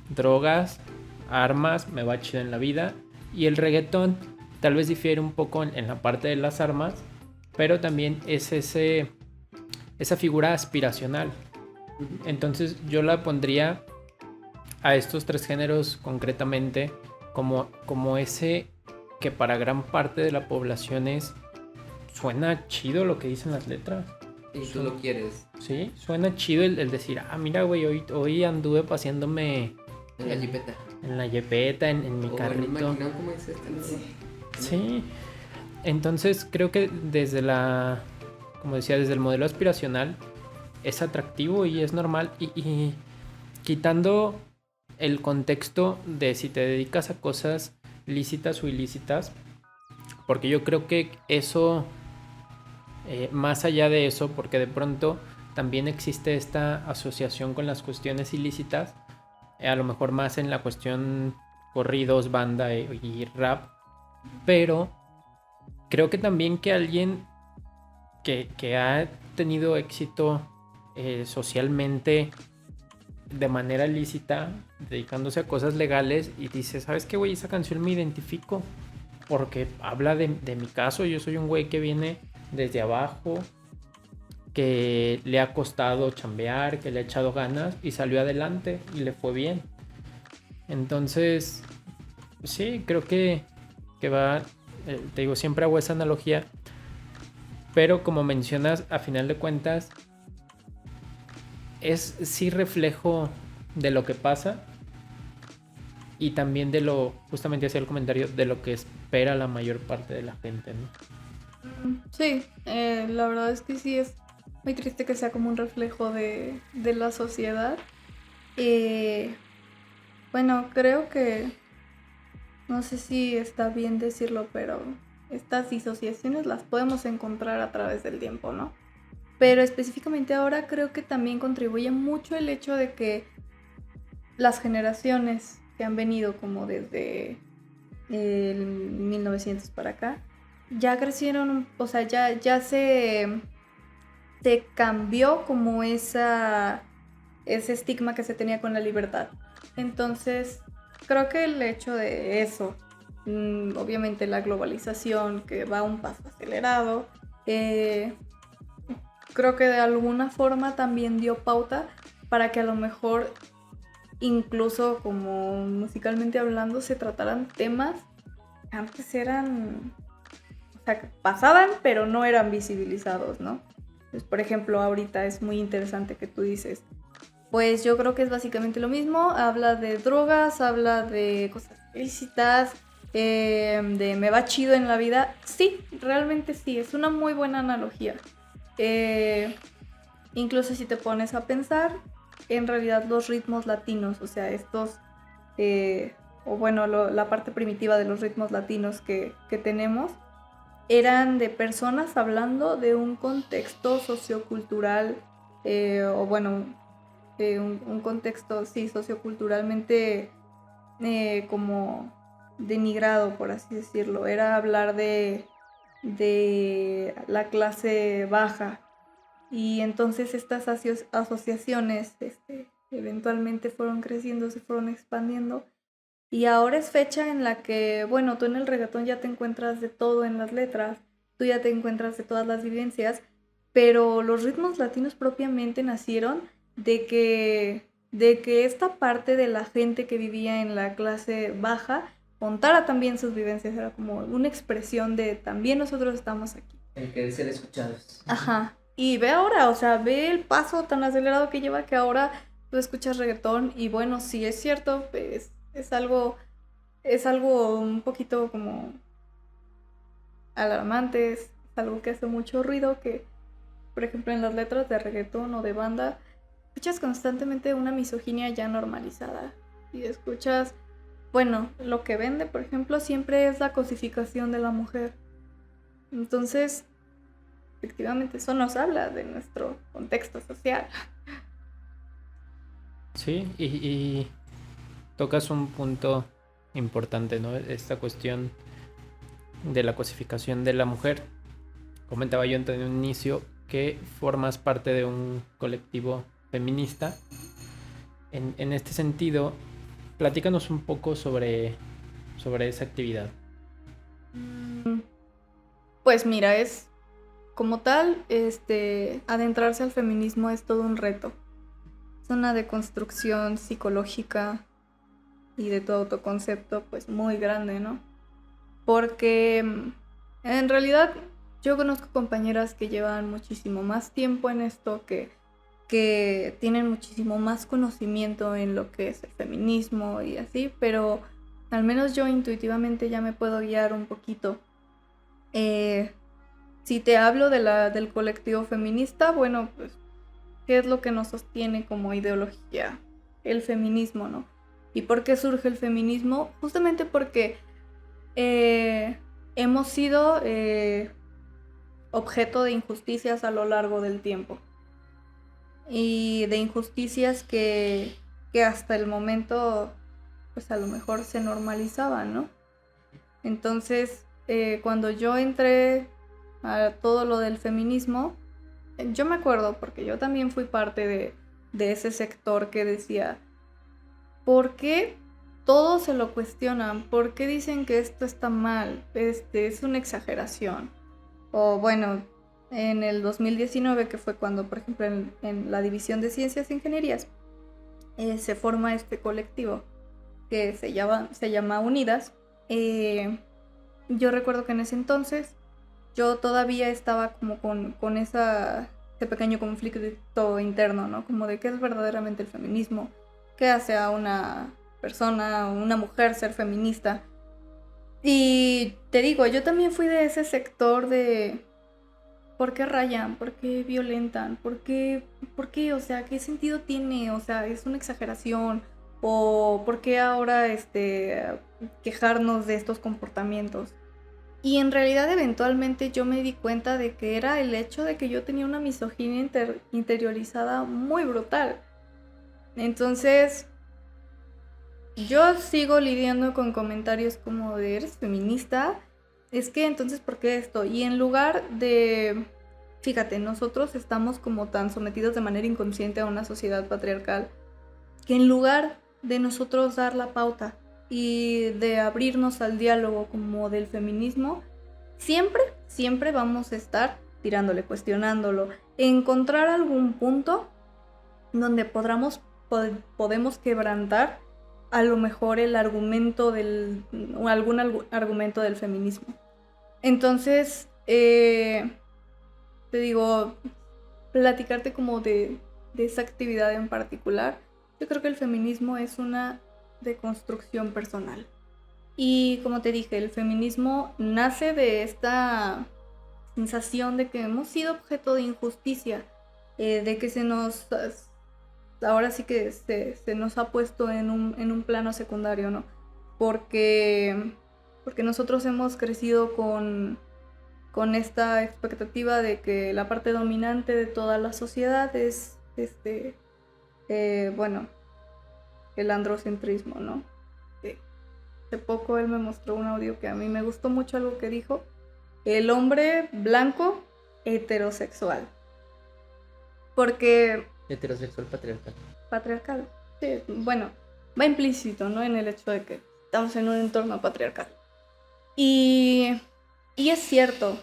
drogas, armas, me va chido en la vida. Y el reggaetón tal vez difiere un poco en la parte de las armas, pero también es esa figura aspiracional. Entonces yo la pondría a estos tres géneros concretamente como ese que para gran parte de la población suena chido lo que dicen las letras. Y tú lo quieres. Sí, suena chido el decir, mira güey, hoy anduve paseándome en la jipeta. En la jipeta, en mi carrito. ¿Cómo es esto? Sí. Entonces creo que como decía, desde el modelo aspiracional es atractivo y es normal. Y quitando el contexto de si te dedicas a cosas lícitas o ilícitas, porque yo creo que eso, más allá de eso, porque de pronto también existe esta asociación con las cuestiones ilícitas, a lo mejor más en la cuestión corridos, banda y rap, pero creo que también que alguien que ha tenido éxito socialmente de manera lícita, dedicándose a cosas legales, y dice, ¿sabes qué, güey? Esa canción me identifico porque habla de mi caso. Yo soy un güey que viene desde abajo, que le ha costado chambear, que le ha echado ganas y salió adelante y le fue bien. Entonces, sí, creo que va, te digo, siempre hago esa analogía, pero como mencionas, a final de cuentas, es sí reflejo de lo que pasa y también justamente hacía el comentario, de lo que espera la mayor parte de la gente, ¿no? Sí, la verdad es que sí es muy triste que sea como un reflejo de la sociedad. Bueno, creo que, no sé si está bien decirlo, pero estas disociaciones las podemos encontrar a través del tiempo, ¿no? Pero específicamente ahora creo que también contribuye mucho el hecho de que las generaciones que han venido como desde el 1900 para acá, ya crecieron, o sea, ya se cambió como ese estigma que se tenía con la libertad. Entonces, creo que el hecho de eso, obviamente la globalización que va a un paso acelerado, creo que de alguna forma también dio pauta para que a lo mejor, incluso como musicalmente hablando, se trataran temas que antes eran, o sea, que pasaban pero no eran visibilizados, ¿no? Pues, por ejemplo, ahorita es muy interesante que tú dices, pues yo creo que es básicamente lo mismo, habla de drogas, habla de cosas ilícitas, de me va chido en la vida. Sí, realmente sí, es una muy buena analogía. Incluso si te pones a pensar, en realidad los ritmos latinos, o sea, estos, o bueno, la parte primitiva de los ritmos latinos que tenemos, eran de personas hablando de un contexto sociocultural, o bueno, un contexto, sí, socioculturalmente como denigrado, por así decirlo. Era hablar de la clase baja. Y entonces estas asociaciones eventualmente fueron creciendo, se fueron expandiendo. Y ahora es fecha en la que, bueno, tú en el reggaetón ya te encuentras de todo en las letras, tú ya te encuentras de todas las vivencias, pero los ritmos latinos propiamente nacieron de que esta parte de la gente que vivía en la clase baja contara también sus vivencias. Era como una expresión de también nosotros estamos aquí. El querer ser escuchados. Ajá. Y ve ahora, o sea, ve el paso tan acelerado que lleva, que ahora tú escuchas reggaetón y bueno, sí es cierto, pues es algo un poquito como alarmante, es algo que hace mucho ruido, que por ejemplo en las letras de reggaetón o de banda escuchas constantemente una misoginia ya normalizada y escuchas, bueno, lo que vende, por ejemplo, siempre es la cosificación de la mujer. Entonces, efectivamente, eso nos habla de nuestro contexto social. Sí, y tocas un punto importante, ¿no? Esta cuestión de la cosificación de la mujer. Comentaba yo en un inicio que formas parte de un colectivo feminista. En este sentido, platícanos un poco sobre esa actividad. Pues mira, es como tal, adentrarse al feminismo es todo un reto. Es una deconstrucción psicológica y de tu autoconcepto pues muy grande, ¿no? Porque en realidad yo conozco compañeras que llevan muchísimo más tiempo en esto, que tienen muchísimo más conocimiento en lo que es el feminismo y así, pero al menos yo intuitivamente ya me puedo guiar un poquito. Si te hablo del colectivo feminista, bueno, pues, ¿qué es lo que nos sostiene como ideología? El feminismo, ¿no? ¿Y por qué surge el feminismo? Justamente porque hemos sido objeto de injusticias a lo largo del tiempo. Y de injusticias que hasta el momento, pues a lo mejor se normalizaban, ¿no? Entonces, cuando yo entré a todo lo del feminismo, yo me acuerdo, porque yo también fui parte de ese sector que decía, ¿por qué todos se lo cuestionan? ¿Por qué dicen que esto está mal? Es una exageración. O bueno, en el 2019, que fue cuando, por ejemplo, en la División de Ciencias e Ingenierías, se forma este colectivo que se llama Unidas. Yo recuerdo que en ese entonces yo todavía estaba como con ese pequeño conflicto interno, ¿no? Como de qué es verdaderamente el feminismo, qué hace a una persona, a una mujer ser feminista. Y te digo, yo también fui de ese sector de ¿por qué rayan? ¿Por qué violentan? ¿Por qué? O sea, ¿qué sentido tiene? O sea, ¿es una exageración? ¿O por qué ahora quejarnos de estos comportamientos? Y en realidad eventualmente yo me di cuenta de que era el hecho de que yo tenía una misoginia interiorizada muy brutal. Entonces, yo sigo lidiando con comentarios como de ¿eres feminista? Es que entonces, ¿por qué esto? Y en lugar de... Fíjate, nosotros estamos como tan sometidos de manera inconsciente a una sociedad patriarcal que en lugar de nosotros dar la pauta y de abrirnos al diálogo como del feminismo, siempre vamos a estar tirándole, cuestionándolo, encontrar algún punto donde podemos quebrantar a lo mejor el argumento algún argumento del feminismo. Entonces, te digo, platicarte como de esa actividad en particular, yo creo que el feminismo es una deconstrucción personal. Y como te dije, el feminismo nace de esta sensación de que hemos sido objeto de injusticia, de que ahora sí que se nos ha puesto en un plano secundario, ¿no? Porque nosotros hemos crecido con esta expectativa de que la parte dominante de toda la sociedad es, bueno, el androcentrismo, ¿no? Hace poco él me mostró un audio que a mí me gustó mucho, algo que dijo: el hombre blanco heterosexual. Porque... Heterosexual patriarcal. patriarcal. Sí, bueno, va implícito, ¿no? En el hecho de que estamos en un entorno patriarcal. Y es cierto,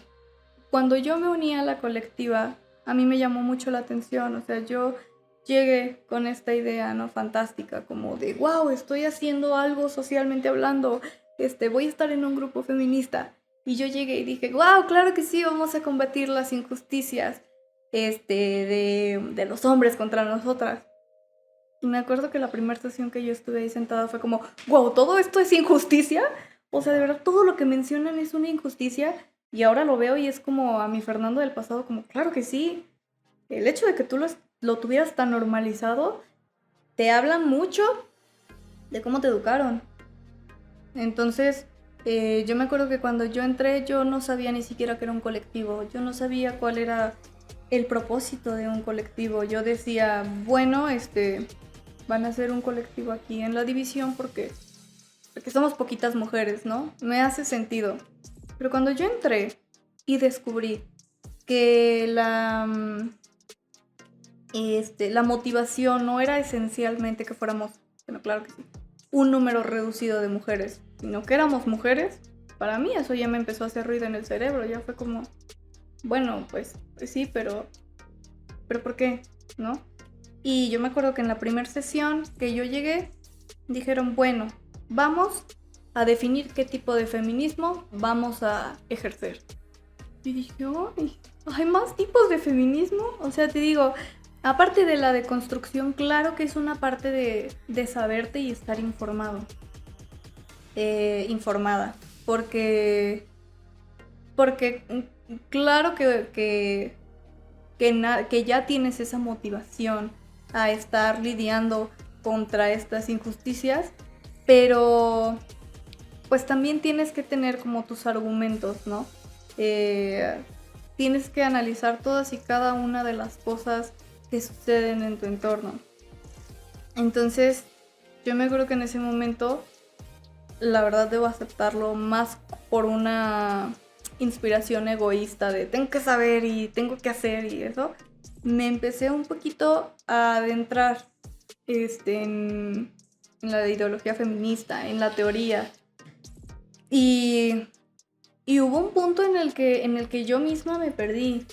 cuando yo me uní a la colectiva, a mí me llamó mucho la atención. O sea, yo llegué con esta idea, ¿no? Fantástica, como de, wow, estoy haciendo algo socialmente hablando, voy a estar en un grupo feminista. Y yo llegué y dije, wow, claro que sí, vamos a combatir las injusticias de los hombres contra nosotras. Y me acuerdo que la primera sesión que yo estuve ahí sentada fue como, wow, ¿todo esto es injusticia? O sea, de verdad, todo lo que mencionan es una injusticia. Y ahora lo veo y es como a mi Fernando del pasado, como, claro que sí. El hecho de que tú lo tuvieras tan normalizado, te habla mucho de cómo te educaron. Entonces, yo me acuerdo que cuando yo entré, yo no sabía ni siquiera que era un colectivo. Yo no sabía cuál era el propósito de un colectivo. Yo decía, bueno, van a hacer un colectivo aquí en la división porque somos poquitas mujeres, ¿no? Me hace sentido. Pero cuando yo entré y descubrí que la motivación no era esencialmente que fuéramos, bueno, claro que sí, un número reducido de mujeres, sino que éramos mujeres, para mí eso ya me empezó a hacer ruido en el cerebro. Ya fue como, bueno, pues sí, pero ¿por qué? ¿No? Y yo me acuerdo que en la primera sesión que yo llegué, dijeron, bueno, vamos a definir qué tipo de feminismo vamos a ejercer. Y dije, ¡ay! ¿Hay más tipos de feminismo? O sea, te digo, aparte de la deconstrucción, claro que es una parte de saberte y estar informado. Informada. Porque claro que ya tienes esa motivación a estar lidiando contra estas injusticias, pero pues también tienes que tener como tus argumentos, ¿no? Tienes que analizar todas y cada una de las cosas que suceden en tu entorno. Entonces, yo me acuerdo que en ese momento, la verdad debo aceptarlo, más por una inspiración egoísta de tengo que saber y tengo que hacer y eso, me empecé un poquito a adentrar en la ideología feminista, en la teoría. Y hubo un punto en el que yo misma me perdí,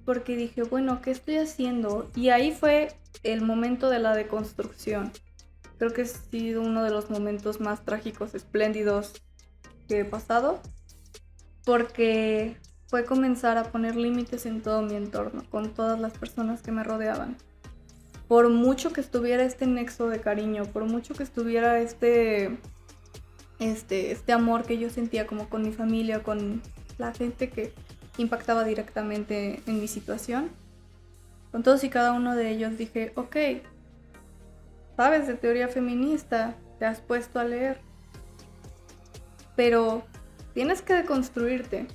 porque dije, bueno, ¿qué estoy haciendo? Y ahí fue el momento de la deconstrucción. Creo que ha sido uno de los momentos más trágicos, espléndidos que he pasado, porque fue comenzar a poner límites en todo mi entorno, con todas las personas que me rodeaban. Por mucho que estuviera este nexo de cariño, por mucho que estuviera este amor que yo sentía como con mi familia, con la gente que impactaba directamente en mi situación, con todos y cada uno de ellos dije, ok, sabes de teoría feminista, te has puesto a leer, pero tienes que deconstruirte.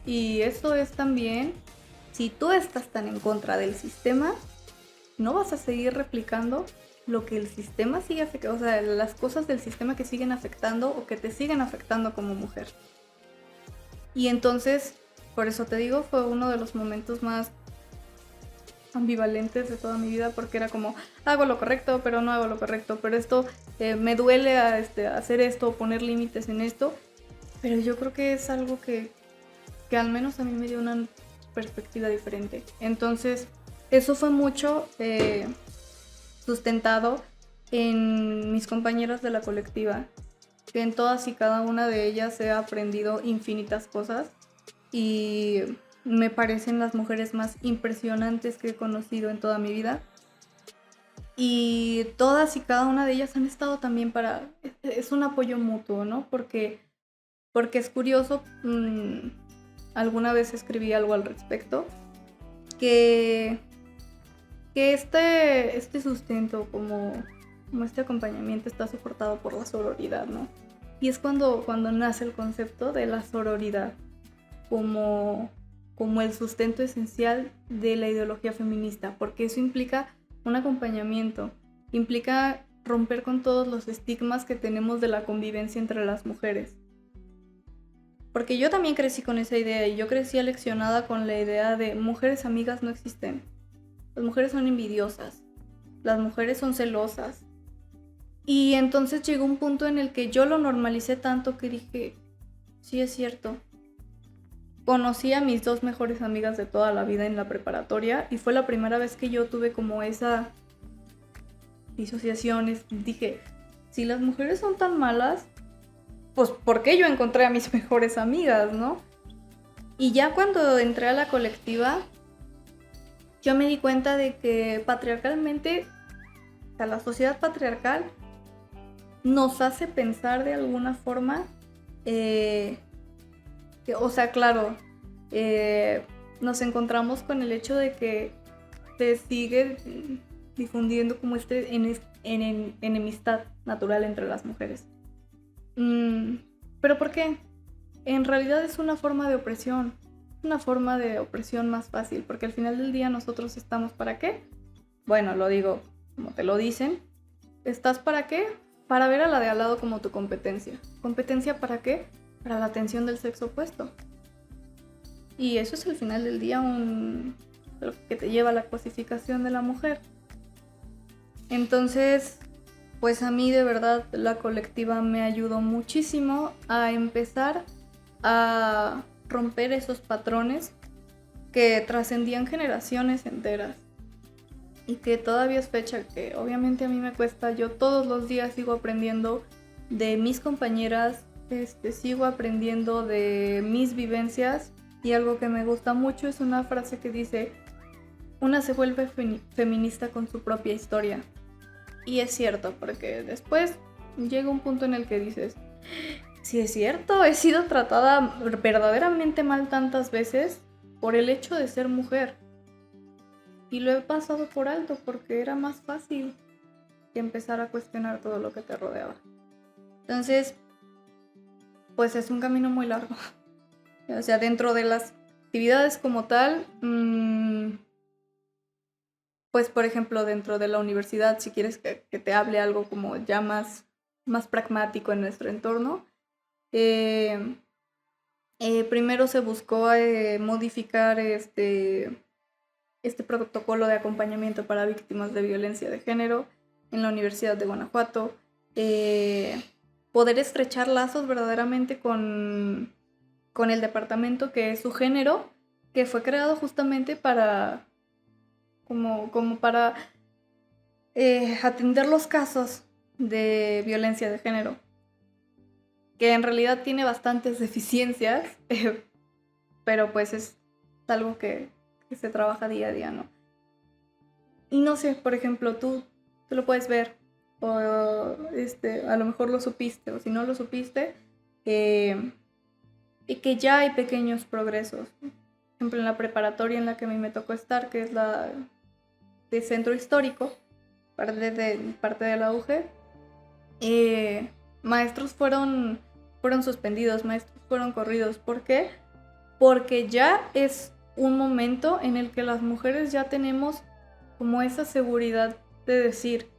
Y eso es también, si tú estás tan en contra del sistema, no vas a seguir replicando lo que el sistema sigue afectando, o sea, las cosas del sistema que siguen afectando o que te siguen afectando como mujer. Y entonces, por eso te digo, fue uno de los momentos más ambivalentes de toda mi vida, porque era como, hago lo correcto, pero no hago lo correcto, pero esto me duele hacer esto, poner límites en esto, pero yo creo que es algo que al menos a mí me dio una perspectiva diferente. Entonces, eso fue mucho sustentado en mis compañeras de la colectiva, que en todas y cada una de ellas he aprendido infinitas cosas y me parecen las mujeres más impresionantes que he conocido en toda mi vida. Y todas y cada una de ellas han estado también para... Es un apoyo mutuo, ¿no? Porque es curioso, alguna vez escribí algo al respecto, que este sustento, como este acompañamiento está soportado por la sororidad, ¿no? Y es cuando nace el concepto de la sororidad como el sustento esencial de la ideología feminista, porque eso implica un acompañamiento, implica romper con todos los estigmas que tenemos de la convivencia entre las mujeres. Porque yo también crecí con esa idea y yo crecí aleccionada con la idea de mujeres amigas no existen. Las mujeres son envidiosas, las mujeres son celosas. Y entonces llegó un punto en el que yo lo normalicé tanto que dije, sí es cierto. Conocí a mis 2 mejores amigas de toda la vida en la preparatoria y fue la primera vez que yo tuve como esa disociación. Dije, si las mujeres son tan malas, pues ¿por qué yo encontré a mis mejores amigas, no? Y ya cuando entré a la colectiva, yo me di cuenta de que patriarcalmente, o sea, la sociedad patriarcal nos hace pensar de alguna forma, o sea, claro, nos encontramos con el hecho de que se sigue difundiendo como enemistad natural entre las mujeres. ¿Pero por qué? En realidad es una forma de opresión, más fácil, porque al final del día nosotros estamos ¿para qué? Bueno, lo digo como te lo dicen. ¿Estás para qué? Para ver a la de al lado como tu competencia. ¿Competencia para qué? Para la atención del sexo opuesto. Y eso es al final del día lo que te lleva a la cosificación de la mujer. Entonces, pues a mí de verdad la colectiva me ayudó muchísimo a empezar a romper esos patrones que trascendían generaciones enteras. Y que todavía es fecha que obviamente a mí me cuesta. Yo todos los días sigo aprendiendo de mis compañeras, sigo aprendiendo de mis vivencias. Y algo que me gusta mucho es una frase que dice: una se vuelve feminista con su propia historia. Y es cierto, porque después llega un punto en el que dices, sí es cierto, he sido tratada verdaderamente mal tantas veces por el hecho de ser mujer. Y lo he pasado por alto porque era más fácil que empezar a cuestionar todo lo que te rodeaba. Entonces, pues es un camino muy largo. O sea, dentro de las actividades como tal, pues por ejemplo, dentro de la universidad, si quieres que te hable algo como ya más pragmático en nuestro entorno, primero se buscó modificar este protocolo de acompañamiento para víctimas de violencia de género en la Universidad de Guanajuato, poder estrechar lazos verdaderamente con el departamento que es su género, que fue creado justamente para para atender los casos de violencia de género, que en realidad tiene bastantes deficiencias, pero pues es algo que se trabaja día a día, ¿no? Y no sé, por ejemplo, tú lo puedes ver, o a lo mejor lo supiste, o si no lo supiste, y que ya hay pequeños progresos. Por ejemplo, en la preparatoria en la que a mí me tocó estar, que es la de centro histórico, parte de la UG, maestros fueron suspendidos, maestros fueron corridos. ¿Por qué? Porque ya es un momento en el que las mujeres ya tenemos como esa seguridad de decir,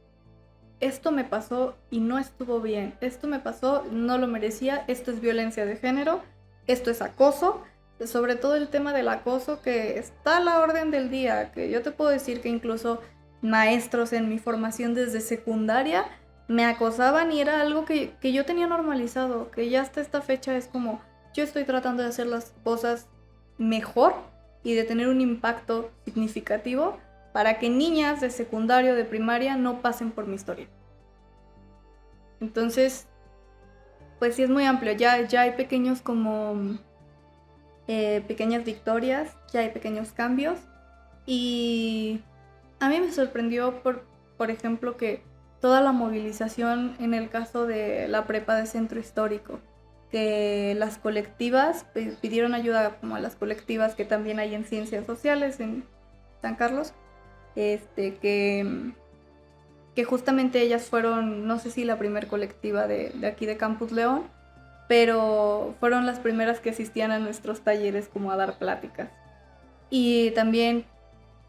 esto me pasó y no estuvo bien, esto me pasó, no lo merecía, esto es violencia de género, esto es acoso. Sobre todo el tema del acoso, que está a la orden del día, que yo te puedo decir que incluso maestros en mi formación desde secundaria me acosaban y era algo que yo tenía normalizado, que ya hasta esta fecha es como, yo estoy tratando de hacer las cosas mejor y de tener un impacto significativo para que niñas de secundario, de primaria, no pasen por mi historia. Entonces, pues sí es muy amplio, ya hay pequeños como... pequeñas victorias, ya hay pequeños cambios y a mí me sorprendió por ejemplo, que toda la movilización en el caso de la prepa de Centro Histórico, que las colectivas pidieron ayuda como a las colectivas que también hay en Ciencias Sociales en San Carlos, que justamente ellas fueron, no sé si la primer colectiva de aquí de Campus León, pero fueron las primeras que asistían a nuestros talleres como a dar pláticas. Y también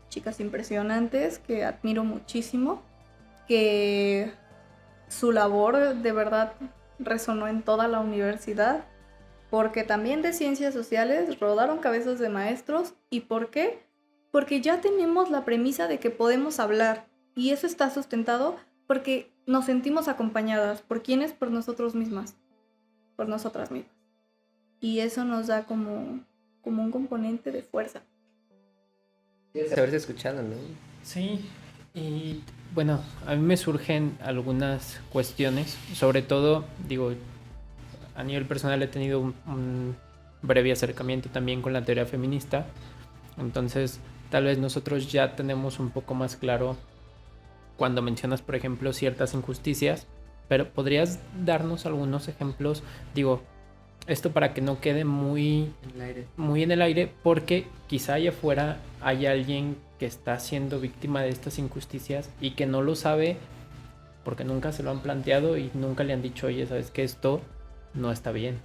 chicas impresionantes que admiro muchísimo, que su labor de verdad resonó en toda la universidad, porque también de Ciencias Sociales rodaron cabezas de maestros. ¿Y por qué? Porque ya tenemos la premisa de que podemos hablar, y eso está sustentado porque nos sentimos acompañadas. ¿Por quiénes? Por nosotros mismas, por nosotras mismas. Y eso nos da como un componente de fuerza. Haberse escuchado, ¿no? Sí, y bueno, a mí me surgen algunas cuestiones, sobre todo, digo, a nivel personal he tenido un breve acercamiento también con la teoría feminista, entonces tal vez nosotros ya tenemos un poco más claro cuando mencionas, por ejemplo, ciertas injusticias, pero ¿podrías darnos algunos ejemplos? Digo, esto para que no quede muy en el aire, porque quizá allá afuera hay alguien que está siendo víctima de estas injusticias y que no lo sabe porque nunca se lo han planteado y nunca le han dicho, oye, ¿sabes qué? Esto no está bien.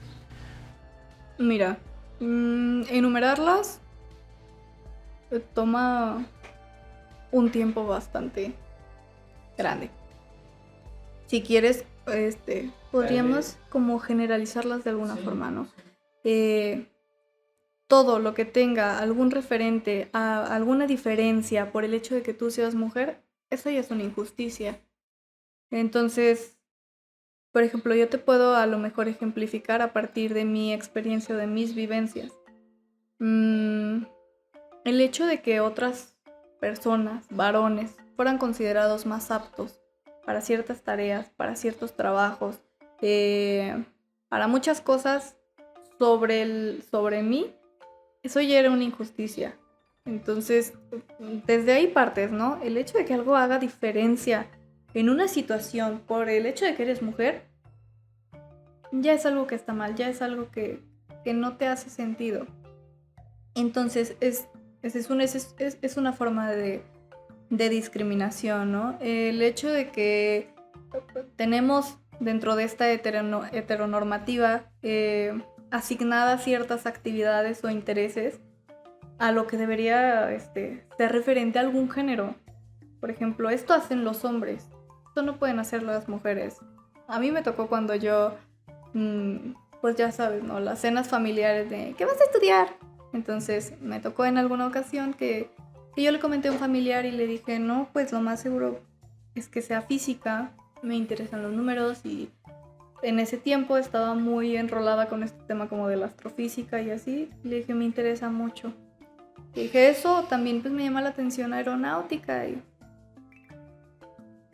Mira, enumerarlas toma un tiempo bastante grande. Si quieres, podríamos como generalizarlas de alguna forma, ¿no? Todo lo que tenga algún referente a alguna diferencia por el hecho de que tú seas mujer, eso ya es una injusticia. Entonces, por ejemplo, yo te puedo a lo mejor ejemplificar a partir de mi experiencia, de mis vivencias. El hecho de que otras personas, varones, fueran considerados más aptos para ciertas tareas, para ciertos trabajos, para muchas cosas sobre mí, eso ya era una injusticia. Entonces, desde ahí partes, ¿no? El hecho de que algo haga diferencia en una situación por el hecho de que eres mujer, ya es algo que está mal, ya es algo que no te hace sentido. Entonces, es una forma de discriminación, ¿no? El hecho de que tenemos dentro de esta heteronormativa asignadas ciertas actividades o intereses a lo que debería ser referente a algún género. Por ejemplo, esto hacen los hombres, esto no pueden hacer las mujeres. A mí me tocó cuando yo, pues ya sabes, ¿no? Las cenas familiares de ¿qué vas a estudiar? Entonces me tocó en alguna ocasión que yo le comenté a un familiar y le dije, no, pues lo más seguro es que sea física, me interesan los números, y en ese tiempo estaba muy enrolada con este tema como de la astrofísica y así. Le dije, me interesa mucho. Y dije, eso también pues me llama la atención aeronáutica.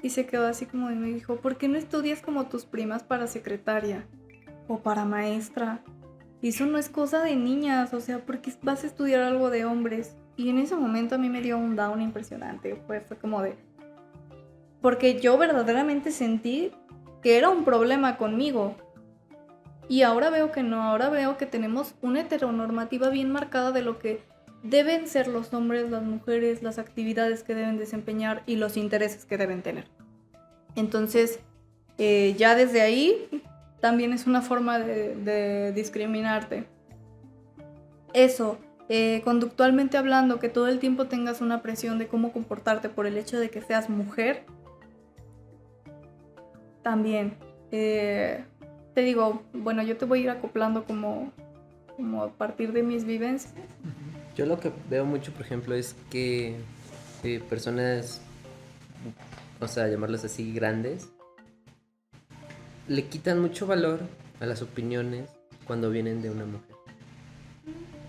Y se quedó así como y me dijo, ¿por qué no estudias como tus primas para secretaria o para maestra? Y eso no es cosa de niñas, o sea, ¿por qué vas a estudiar algo de hombres? Y en ese momento a mí me dio un down impresionante. Fue como de... Porque yo verdaderamente sentí que era un problema conmigo. Y ahora veo que no, ahora veo que tenemos una heteronormativa bien marcada de lo que deben ser los hombres, las mujeres, las actividades que deben desempeñar y los intereses que deben tener. Entonces, ya desde ahí también es una forma de discriminarte. Eso, conductualmente hablando, que todo el tiempo tengas una presión de cómo comportarte por el hecho de que seas mujer, también. Te digo, bueno, yo te voy a ir acoplando como a partir de mis vivencias. Yo lo que veo mucho, por ejemplo, es que personas, o sea, llamarlas así, grandes, le quitan mucho valor a las opiniones cuando vienen de una mujer.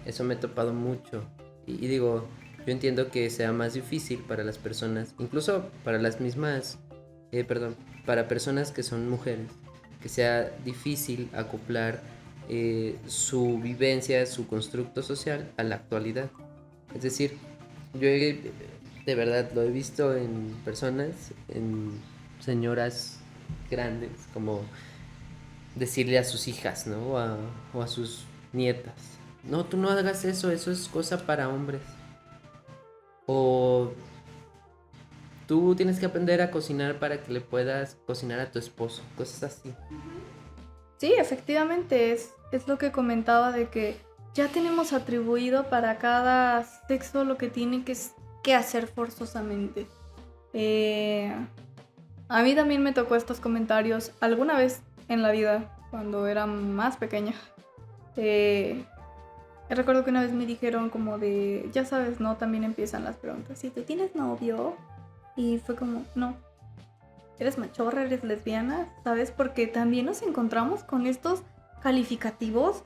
Eso me he topado mucho. Y digo, yo entiendo que sea más difícil para las personas, incluso para las mismas, para personas que son mujeres, que sea difícil acoplar su vivencia, su constructo social a la actualidad. Es decir, yo de verdad lo he visto en personas, en señoras grandes, como decirle a sus hijas, ¿no? O a sus nietas, no, tú no hagas eso, eso es cosa para hombres. O tú tienes que aprender a cocinar para que le puedas cocinar a tu esposo, cosas así. Sí, efectivamente, es lo que comentaba de que ya tenemos atribuido para cada sexo lo que tiene que hacer forzosamente. Eh, a mí también me tocó estos comentarios alguna vez en la vida, cuando era más pequeña. Recuerdo que una vez me dijeron como de, ya sabes, ¿no? También empiezan las preguntas. ¿Si tú tienes novio? Y fue como, no. ¿Eres machorra? ¿Eres lesbiana? ¿Sabes? Porque también nos encontramos con estos calificativos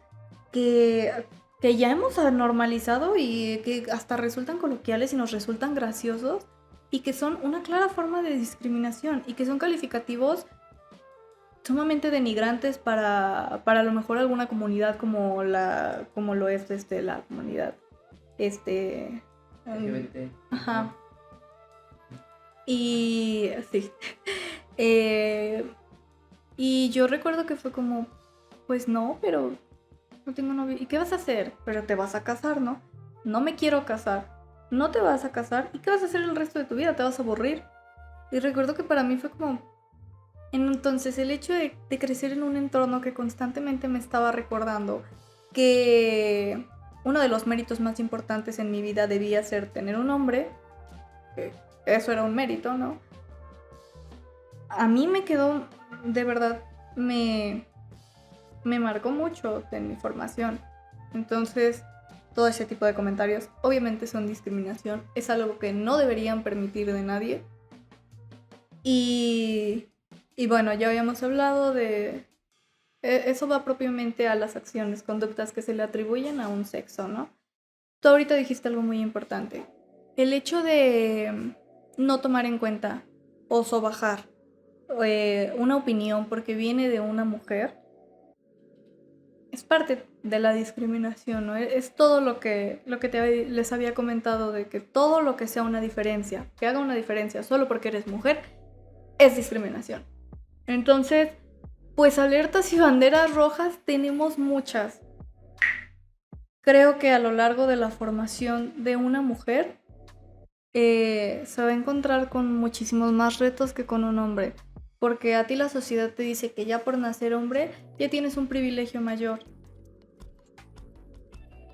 que ya hemos normalizado y que hasta resultan coloquiales y nos resultan graciosos y que son una clara forma de discriminación y que son calificativos sumamente denigrantes para a lo mejor alguna comunidad como lo es la comunidad LGBT. ajá. Y sí. Eh, y yo recuerdo que fue como, pues no, pero no tengo novio. ¿Y qué vas a hacer? Pero te vas a casar, ¿no? No me quiero casar. No te vas a casar. ¿Y qué vas a hacer el resto de tu vida? ¿Te vas a aburrir? Y recuerdo que para mí fue como... Entonces el hecho de crecer en un entorno que constantemente me estaba recordando que uno de los méritos más importantes en mi vida debía ser tener un hombre, que eso era un mérito, ¿no? A mí me quedó, de verdad, me marcó mucho en mi formación. Entonces, todo ese tipo de comentarios obviamente son discriminación, es algo que no deberían permitir de nadie. Y bueno, ya habíamos hablado de... Eso va propiamente a las acciones, conductas que se le atribuyen a un sexo, ¿no? Tú ahorita dijiste algo muy importante. El hecho de no tomar en cuenta o sobajar una opinión porque viene de una mujer es parte de la discriminación, ¿no? Es todo les había comentado de que todo lo que sea una diferencia, que haga una diferencia solo porque eres mujer, es discriminación. Entonces, pues alertas y banderas rojas tenemos muchas. Creo que a lo largo de la formación de una mujer se va a encontrar con muchísimos más retos que con un hombre. Porque a ti la sociedad te dice que ya por nacer hombre ya tienes un privilegio mayor.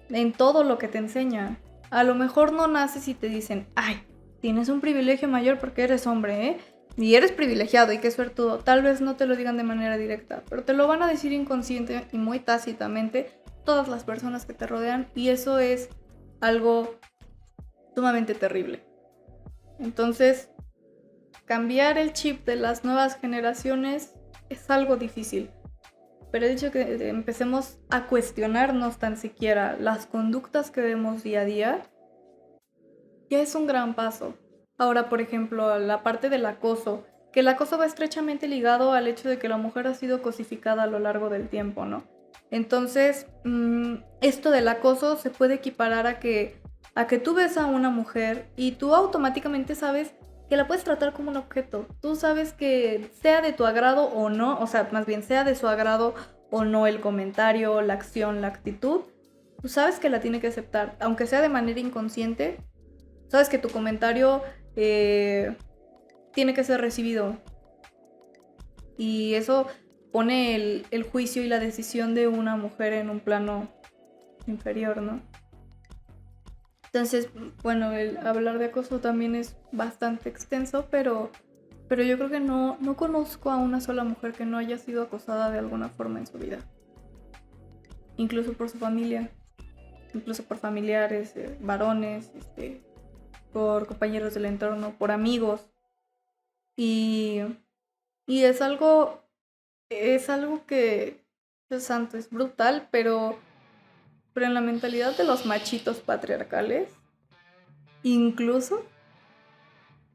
En todo lo que te enseñan. A lo mejor no naces y te dicen, ay, tienes un privilegio mayor porque eres hombre, ¿eh? Y eres privilegiado y qué suertudo. Tal vez no te lo digan de manera directa, pero te lo van a decir inconsciente y muy tácitamente todas las personas que te rodean y eso es algo sumamente terrible. Entonces, cambiar el chip de las nuevas generaciones es algo difícil. Pero el hecho que empecemos a cuestionarnos tan siquiera las conductas que vemos día a día, ya es un gran paso. Ahora, por ejemplo, la parte del acoso, que el acoso va estrechamente ligado al hecho de que la mujer ha sido cosificada a lo largo del tiempo, ¿no? Entonces, esto del acoso se puede equiparar a que tú ves a una mujer y tú automáticamente sabes que la puedes tratar como un objeto. Tú sabes que sea de tu agrado o no, o sea, más bien sea de su agrado o no el comentario, la acción, la actitud, tú sabes que la tiene que aceptar, aunque sea de manera inconsciente, sabes que tu comentario tiene que ser recibido. Y eso pone el juicio y la decisión de una mujer en un plano inferior, ¿no? Entonces, bueno, el hablar de acoso también es bastante extenso, pero yo creo que no conozco a una sola mujer que no haya sido acosada de alguna forma en su vida. Incluso por su familia, incluso por familiares, varones, por compañeros del entorno, por amigos. Y es algo que es santo, es brutal, pero en la mentalidad de los machitos patriarcales, incluso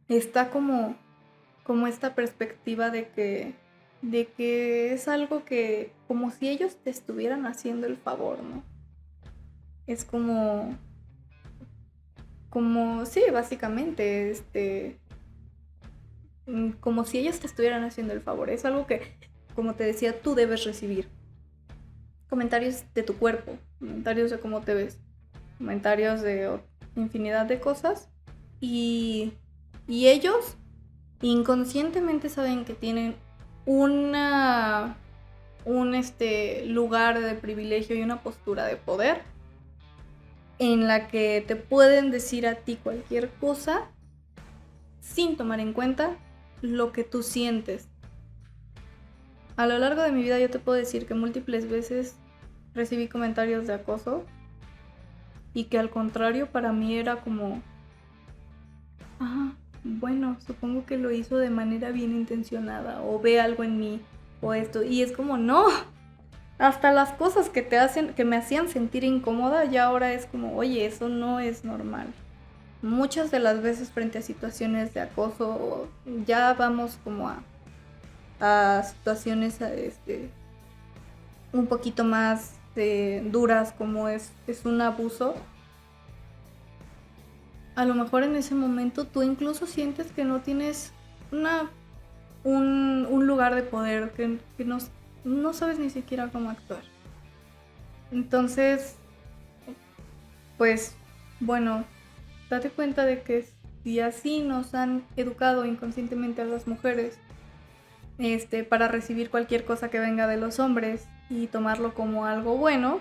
está como esta perspectiva de que es algo que, como si ellos te estuvieran haciendo el favor, ¿no? Es como como, sí, básicamente, como si ellas te estuvieran haciendo el favor. Es algo que, como te decía, tú debes recibir. Comentarios de tu cuerpo, comentarios de cómo te ves, comentarios de infinidad de cosas. Y ellos inconscientemente saben que tienen un lugar de privilegio y una postura de poder en la que te pueden decir a ti cualquier cosa sin tomar en cuenta lo que tú sientes. A lo largo de mi vida yo te puedo decir que múltiples veces recibí comentarios de acoso y que al contrario para mí era como, bueno, supongo que lo hizo de manera bien intencionada o ve algo en mí o esto, y es como, no, hasta las cosas que me hacían sentir incómoda ya ahora es como, oye, eso no es normal. Muchas de las veces frente a situaciones de acoso ya vamos como a situaciones un poquito más duras, como es un abuso. A lo mejor en ese momento tú incluso sientes que no tienes un lugar de poder, que no sabes ni siquiera cómo actuar. Entonces, pues, bueno, date cuenta de que si así nos han educado inconscientemente a las mujeres, para recibir cualquier cosa que venga de los hombres y tomarlo como algo bueno,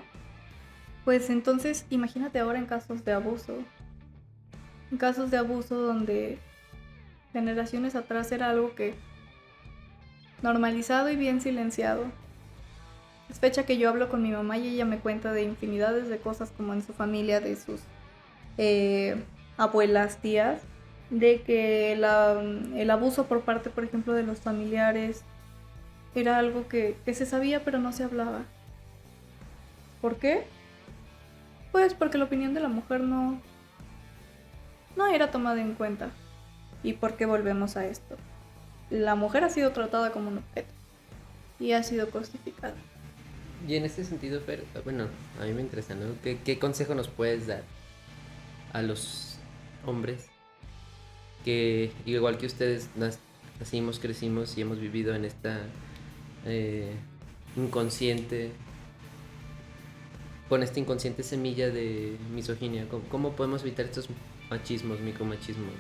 pues entonces imagínate ahora en casos de abuso. En casos de abuso donde generaciones atrás era algo que normalizado y bien silenciado. Es fecha que yo hablo con mi mamá y ella me cuenta de infinidades de cosas como en su familia, de sus abuelas, tías, de que el abuso por parte, por ejemplo, de los familiares era algo que se sabía pero no se hablaba. ¿Por qué? Pues porque la opinión de la mujer no era tomada en cuenta. ¿Y por qué volvemos a esto? La mujer ha sido tratada como un objeto y ha sido cosificada. Y en ese sentido, Fer, bueno, a mí me interesa, ¿no? ¿Qué consejo nos puedes dar a los hombres que, igual que ustedes, nacimos, crecimos y hemos vivido en esta con esta inconsciente semilla de misoginia? ¿Cómo podemos evitar estos machismos, micromachismos?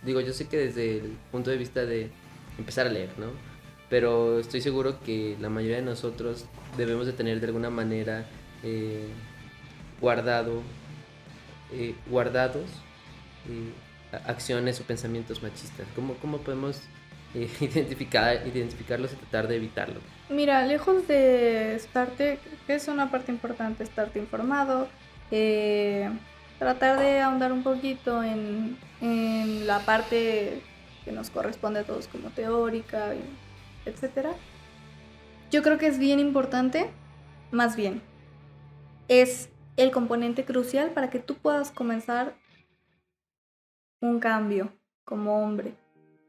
Digo, yo sé que desde el punto de vista de empezar a leer, ¿no? Pero estoy seguro que la mayoría de nosotros debemos de tener de alguna manera guardados acciones o pensamientos machistas. ¿Cómo podemos identificarlos y tratar de evitarlos? Mira, lejos de estarte, que es una parte importante, estarte informado, tratar de ahondar un poquito en la parte que nos corresponde a todos como teórica, etcétera. Yo creo que es bien importante, más bien, es el componente crucial para que tú puedas comenzar un cambio como hombre.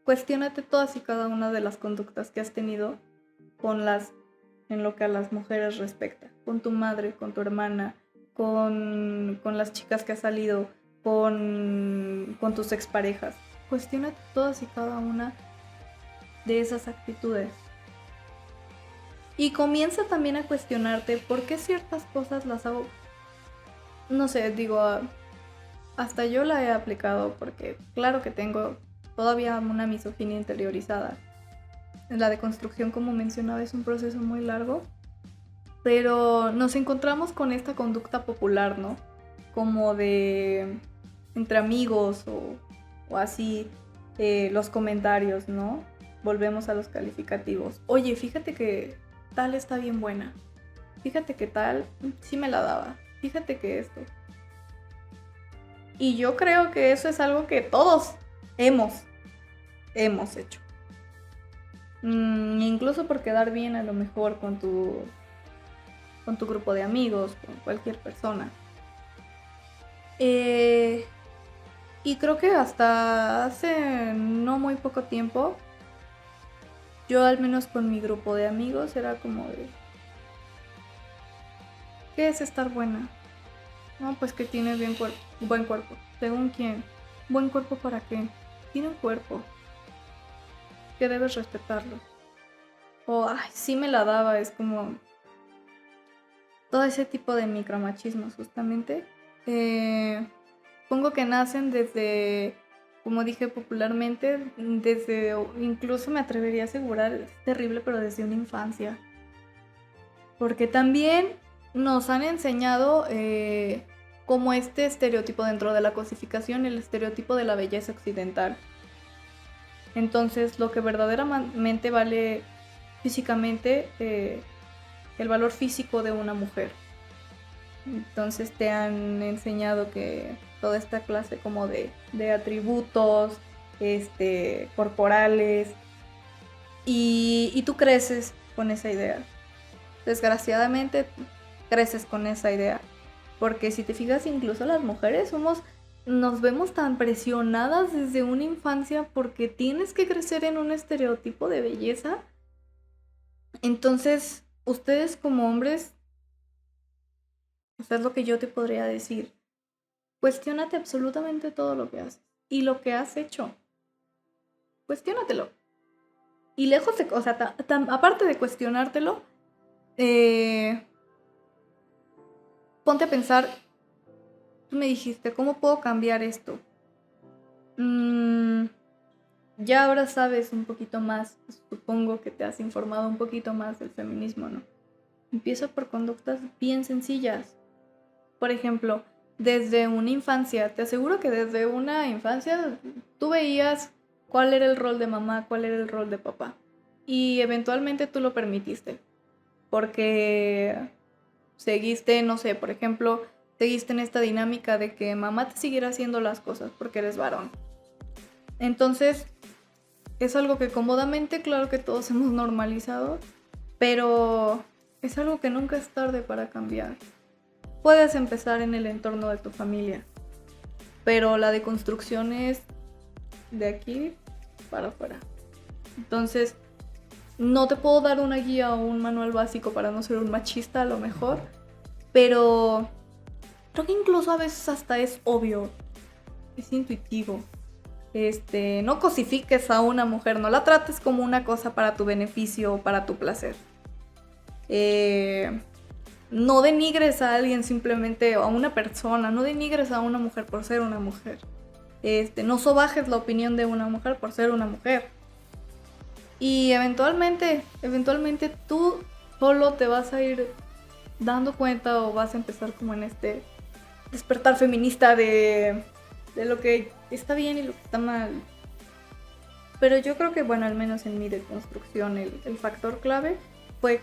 Cuestiónate todas y cada una de las conductas que has tenido en lo que a las mujeres respecta, con tu madre, con tu hermana, con las chicas que has salido, con tus exparejas. Cuestiónate todas y cada una de esas actitudes. Y comienza también a cuestionarte por qué ciertas cosas las hago. No sé, digo, hasta yo la he aplicado porque claro que tengo todavía una misoginia interiorizada. La deconstrucción, como mencionaba, es un proceso muy largo, pero nos encontramos con esta conducta popular, ¿no? Como de entre amigos o así, los comentarios, ¿no? Volvemos a los calificativos. Oye, fíjate que tal está bien buena. Fíjate que tal sí me la daba. Fíjate que esto. Y yo creo que eso es algo que todos hemos hecho. Incluso por quedar bien a lo mejor con tu grupo de amigos, con cualquier persona. Y creo que hasta hace no muy poco tiempo, yo al menos con mi grupo de amigos era como de, ¿qué es estar buena? No, pues que tiene buen cuerpo. ¿Según quién? ¿Buen cuerpo para qué? Tiene un cuerpo. Que debes respetarlo. O, ay, sí me la daba, es como... Todo ese tipo de micromachismos, justamente. Supongo que nacen desde, como dije popularmente, desde, incluso me atrevería a asegurar, es terrible, pero desde una infancia. Porque también nos han enseñado como este estereotipo dentro de la cosificación, el estereotipo de la belleza occidental. Entonces, lo que verdaderamente vale físicamente, el valor físico de una mujer. Entonces te han enseñado que toda esta clase como de atributos corporales y tú creces con esa idea. Desgraciadamente creces con esa idea. Porque si te fijas, incluso las mujeres nos vemos tan presionadas desde una infancia porque tienes que crecer en un estereotipo de belleza. Entonces, ustedes como hombres, eso es lo que yo te podría decir. Cuestiónate absolutamente todo lo que haces y lo que has hecho. Cuestiónatelo. Y lejos de, o sea, aparte de cuestionártelo, ponte a pensar, tú me dijiste, ¿cómo puedo cambiar esto? Ya ahora sabes un poquito más, supongo que te has informado un poquito más del feminismo, ¿no? Empieza por conductas bien sencillas. Por ejemplo, desde una infancia, te aseguro que desde una infancia tú veías cuál era el rol de mamá, cuál era el rol de papá. Y eventualmente tú lo permitiste. Porque seguiste, no sé, por ejemplo, seguiste en esta dinámica de que mamá te siguiera haciendo las cosas porque eres varón. Entonces, es algo que cómodamente, claro que todos hemos normalizado, pero es algo que nunca es tarde para cambiar. Puedes empezar en el entorno de tu familia, pero la deconstrucción es de aquí para afuera. Entonces, no te puedo dar una guía o un manual básico para no ser un machista a lo mejor, pero creo que incluso a veces hasta es obvio, es intuitivo. No cosifiques a una mujer, no la trates como una cosa para tu beneficio o para tu placer. No denigres a alguien simplemente, o a una persona, no denigres a una mujer por ser una mujer. No sobajes la opinión de una mujer por ser una mujer. Y eventualmente tú solo te vas a ir dando cuenta o vas a empezar como en este despertar feminista de lo que está bien y lo que está mal. Pero yo creo que, bueno, al menos en mi deconstrucción, el factor clave fue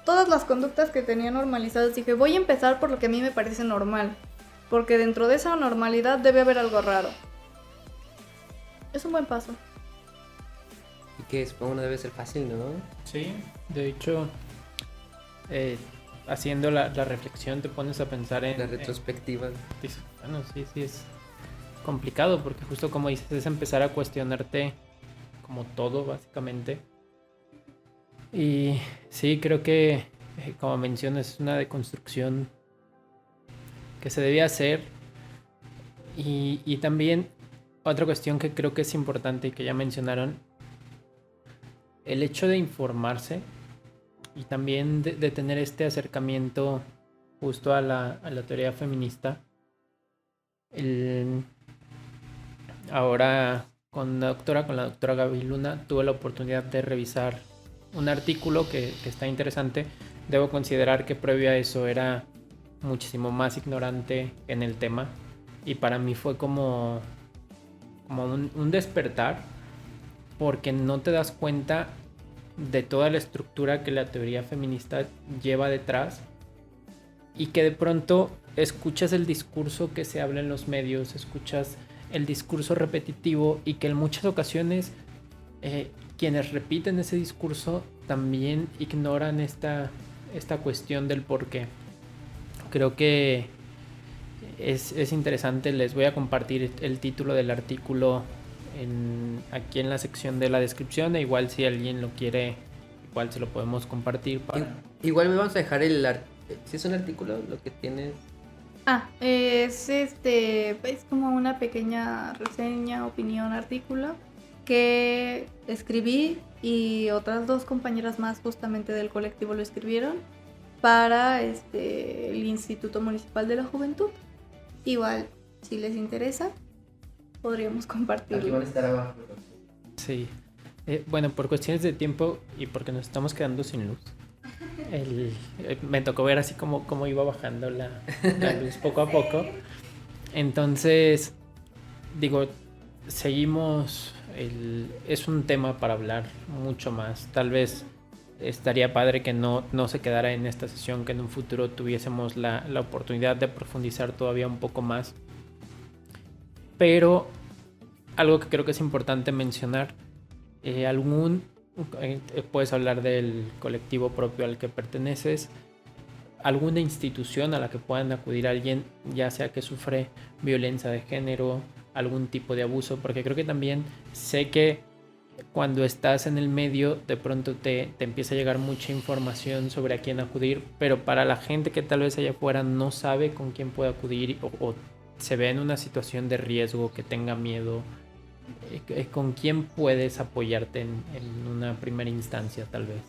todas las conductas que tenía normalizadas. Dije, voy a empezar por lo que a mí me parece normal, porque dentro de esa normalidad debe haber algo raro. Es un buen paso. Y que supongo no debe ser fácil, ¿no? Sí, de hecho, haciendo la reflexión te pones a pensar en... La retrospectiva. Bueno, sí, es complicado porque justo como dices, es empezar a cuestionarte como todo, básicamente. Y sí, creo que, como mencionas, es una deconstrucción que se debía hacer. Y también otra cuestión que creo que es importante y que ya mencionaron, el hecho de informarse y también de tener este acercamiento justo a la teoría feminista. Ahora con la doctora Gaby Luna, tuve la oportunidad de revisar un artículo que está interesante. Debo considerar que previo a eso era muchísimo más ignorante en el tema y para mí fue como un despertar, porque no te das cuenta de toda la estructura que la teoría feminista lleva detrás y que de pronto escuchas el discurso que se habla en los medios, escuchas el discurso repetitivo y que en muchas ocasiones quienes repiten ese discurso también ignoran esta cuestión del por qué. Creo que es interesante. Les voy a compartir el título del artículo aquí en la sección de la descripción, e igual si alguien lo quiere, igual se lo podemos compartir. Igual me vamos a dejar si es un artículo lo que tienes. Es como una pequeña reseña, opinión, artículo que escribí y otras 2 compañeras más justamente del colectivo lo escribieron para el Instituto Municipal de la Juventud. Igual, si les interesa, podríamos compartirlo. Aquí van a estar abajo. Sí. Bueno, por cuestiones de tiempo y porque nos estamos quedando sin luz, me tocó ver así como iba bajando la luz poco a poco. Entonces, digo, seguimos. Es un tema para hablar mucho más. Tal vez estaría padre que no se quedara en esta sesión, que en un futuro tuviésemos la oportunidad de profundizar todavía un poco más. Pero algo que creo que es importante mencionar, puedes hablar del colectivo propio al que perteneces, alguna institución a la que puedan acudir alguien, ya sea que sufre violencia de género, algún tipo de abuso, porque creo que también sé que cuando estás en el medio de pronto te empieza a llegar mucha información sobre a quién acudir, pero para la gente que tal vez allá afuera no sabe con quién puede acudir o se ve en una situación de riesgo, que tenga miedo, ¿con quién puedes apoyarte en una primera instancia tal vez?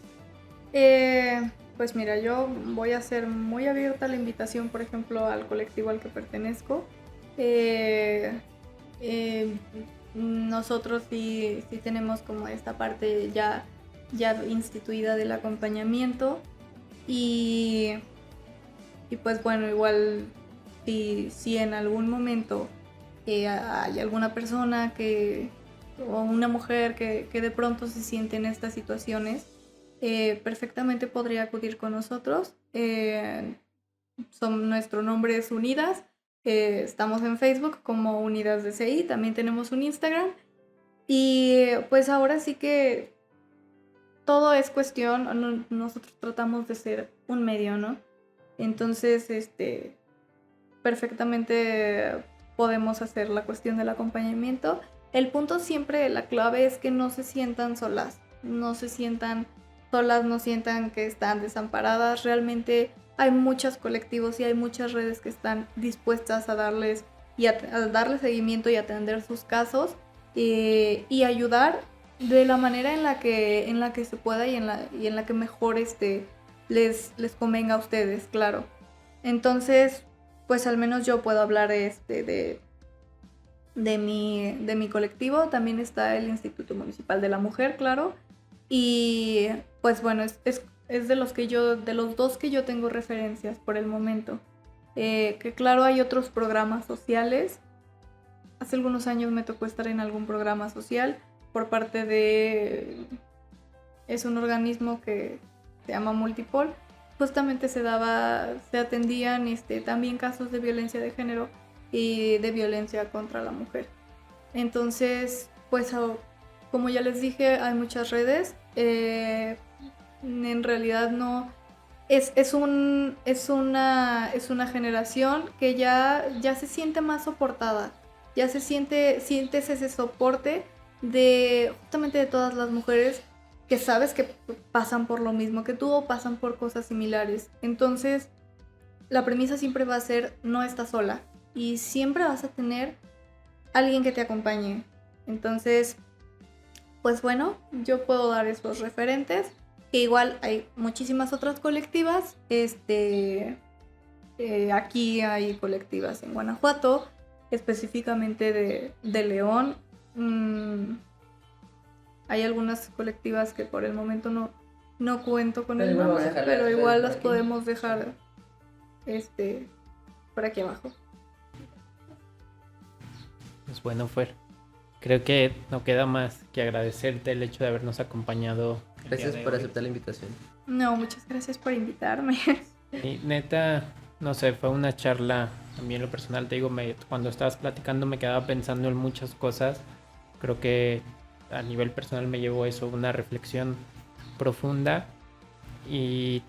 Pues mira, yo voy a ser muy abierta a la invitación, por ejemplo, al colectivo al que pertenezco. Nosotros sí tenemos como esta parte ya instituida del acompañamiento y pues bueno, igual si en algún momento hay alguna persona o una mujer que de pronto se siente en estas situaciones, perfectamente podría acudir con nosotros. Nuestro nombre es Unidas. Estamos en Facebook como Unidas DCI, también tenemos un Instagram y pues ahora sí que todo es cuestión, nosotros tratamos de ser un medio, ¿no? Entonces, perfectamente podemos hacer la cuestión del acompañamiento. El punto siempre, la clave es que no se sientan solas, no sientan que están desamparadas. Realmente hay muchos colectivos y hay muchas redes que están dispuestas a darles seguimiento y atender sus casos y ayudar de la manera en la que se pueda y en la que mejor les convenga a ustedes, claro. Entonces, pues al menos yo puedo hablar de mi colectivo. También está el Instituto Municipal de la Mujer, claro. Y pues bueno, es de los 2 que yo tengo referencias por el momento. Que claro, hay otros programas sociales. Hace algunos años me tocó estar en algún programa social por parte es un organismo que se llama Multipol. Justamente se atendían también casos de violencia de género y de violencia contra la mujer. Entonces, pues como ya les dije, hay muchas redes. En realidad no es una generación que ya se siente más soportada, ya sientes ese soporte justamente de todas las mujeres que sabes que pasan por lo mismo que tú o pasan por cosas similares. Entonces la premisa siempre va a ser: no estás sola y siempre vas a tener alguien que te acompañe. Entonces, pues bueno, yo puedo dar esos referentes. Que igual hay muchísimas otras colectivas. Aquí hay colectivas en Guanajuato, específicamente de León. Hay algunas colectivas que por el momento no cuento con el nombre, pero igual las podemos dejar por aquí abajo. Pues bueno, Fer, creo que no queda más que agradecerte el hecho de habernos acompañado. Gracias por aceptar la invitación. No, muchas gracias por invitarme. Y neta, no sé, fue una charla, también lo personal, te digo, cuando estabas platicando me quedaba pensando en muchas cosas. Creo que a nivel personal me llevó eso, una reflexión profunda. Y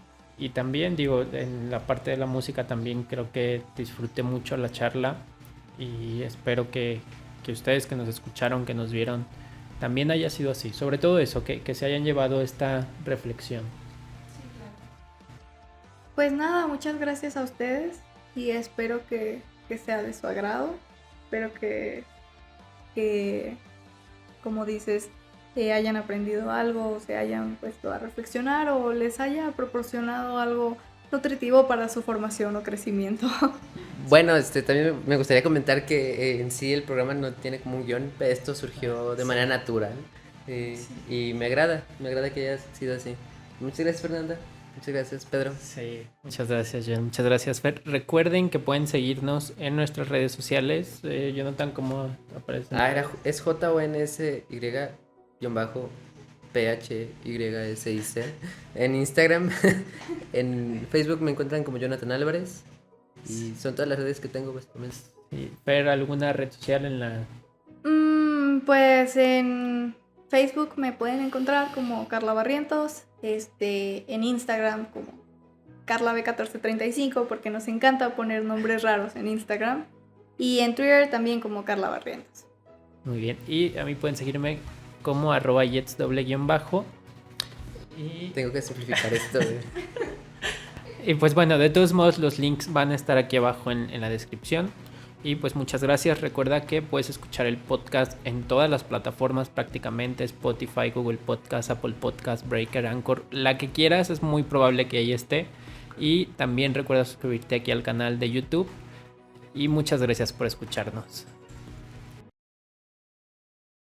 también, digo, en la parte de la música también creo que disfruté mucho la charla. Y espero que ustedes que nos escucharon, que nos vieron, también haya sido así. Sobre todo eso, que se hayan llevado esta reflexión. Pues nada, muchas gracias a ustedes. y espero que sea de su agrado. Espero que como dices, hayan aprendido algo, se hayan puesto a reflexionar o les haya proporcionado algo nutritivo para su formación o crecimiento. Bueno, también me gustaría comentar que en sí el programa no tiene como un guión, esto surgió de manera natural y me agrada que haya sido así. Muchas gracias, Fernanda. Muchas gracias, Pedro. Sí, muchas gracias, Jen. Muchas gracias, Fer. Recuerden que pueden seguirnos en nuestras redes sociales. Jonathan, ¿cómo aparece? Es JONS_PHYSIC en Instagram. En Facebook me encuentran como Jonathan Álvarez. Y son todas las redes que tengo, básicamente. Sí. Fer, ¿alguna red social en la...? Pues en Facebook me pueden encontrar como Carla Barrientos, en Instagram como CarlaB1435, porque nos encanta poner nombres raros en Instagram, y en Twitter también como Carla Barrientos. Muy bien, y a mí pueden seguirme como @jets_. Y... Tengo que simplificar esto. Y pues bueno, de todos modos los links van a estar aquí abajo en la descripción. Y pues muchas gracias. Recuerda que puedes escuchar el podcast en todas las plataformas prácticamente: Spotify, Google Podcast, Apple Podcast, Breaker, Anchor, la que quieras, es muy probable que ahí esté. Y también recuerda suscribirte aquí al canal de YouTube. Y muchas gracias por escucharnos.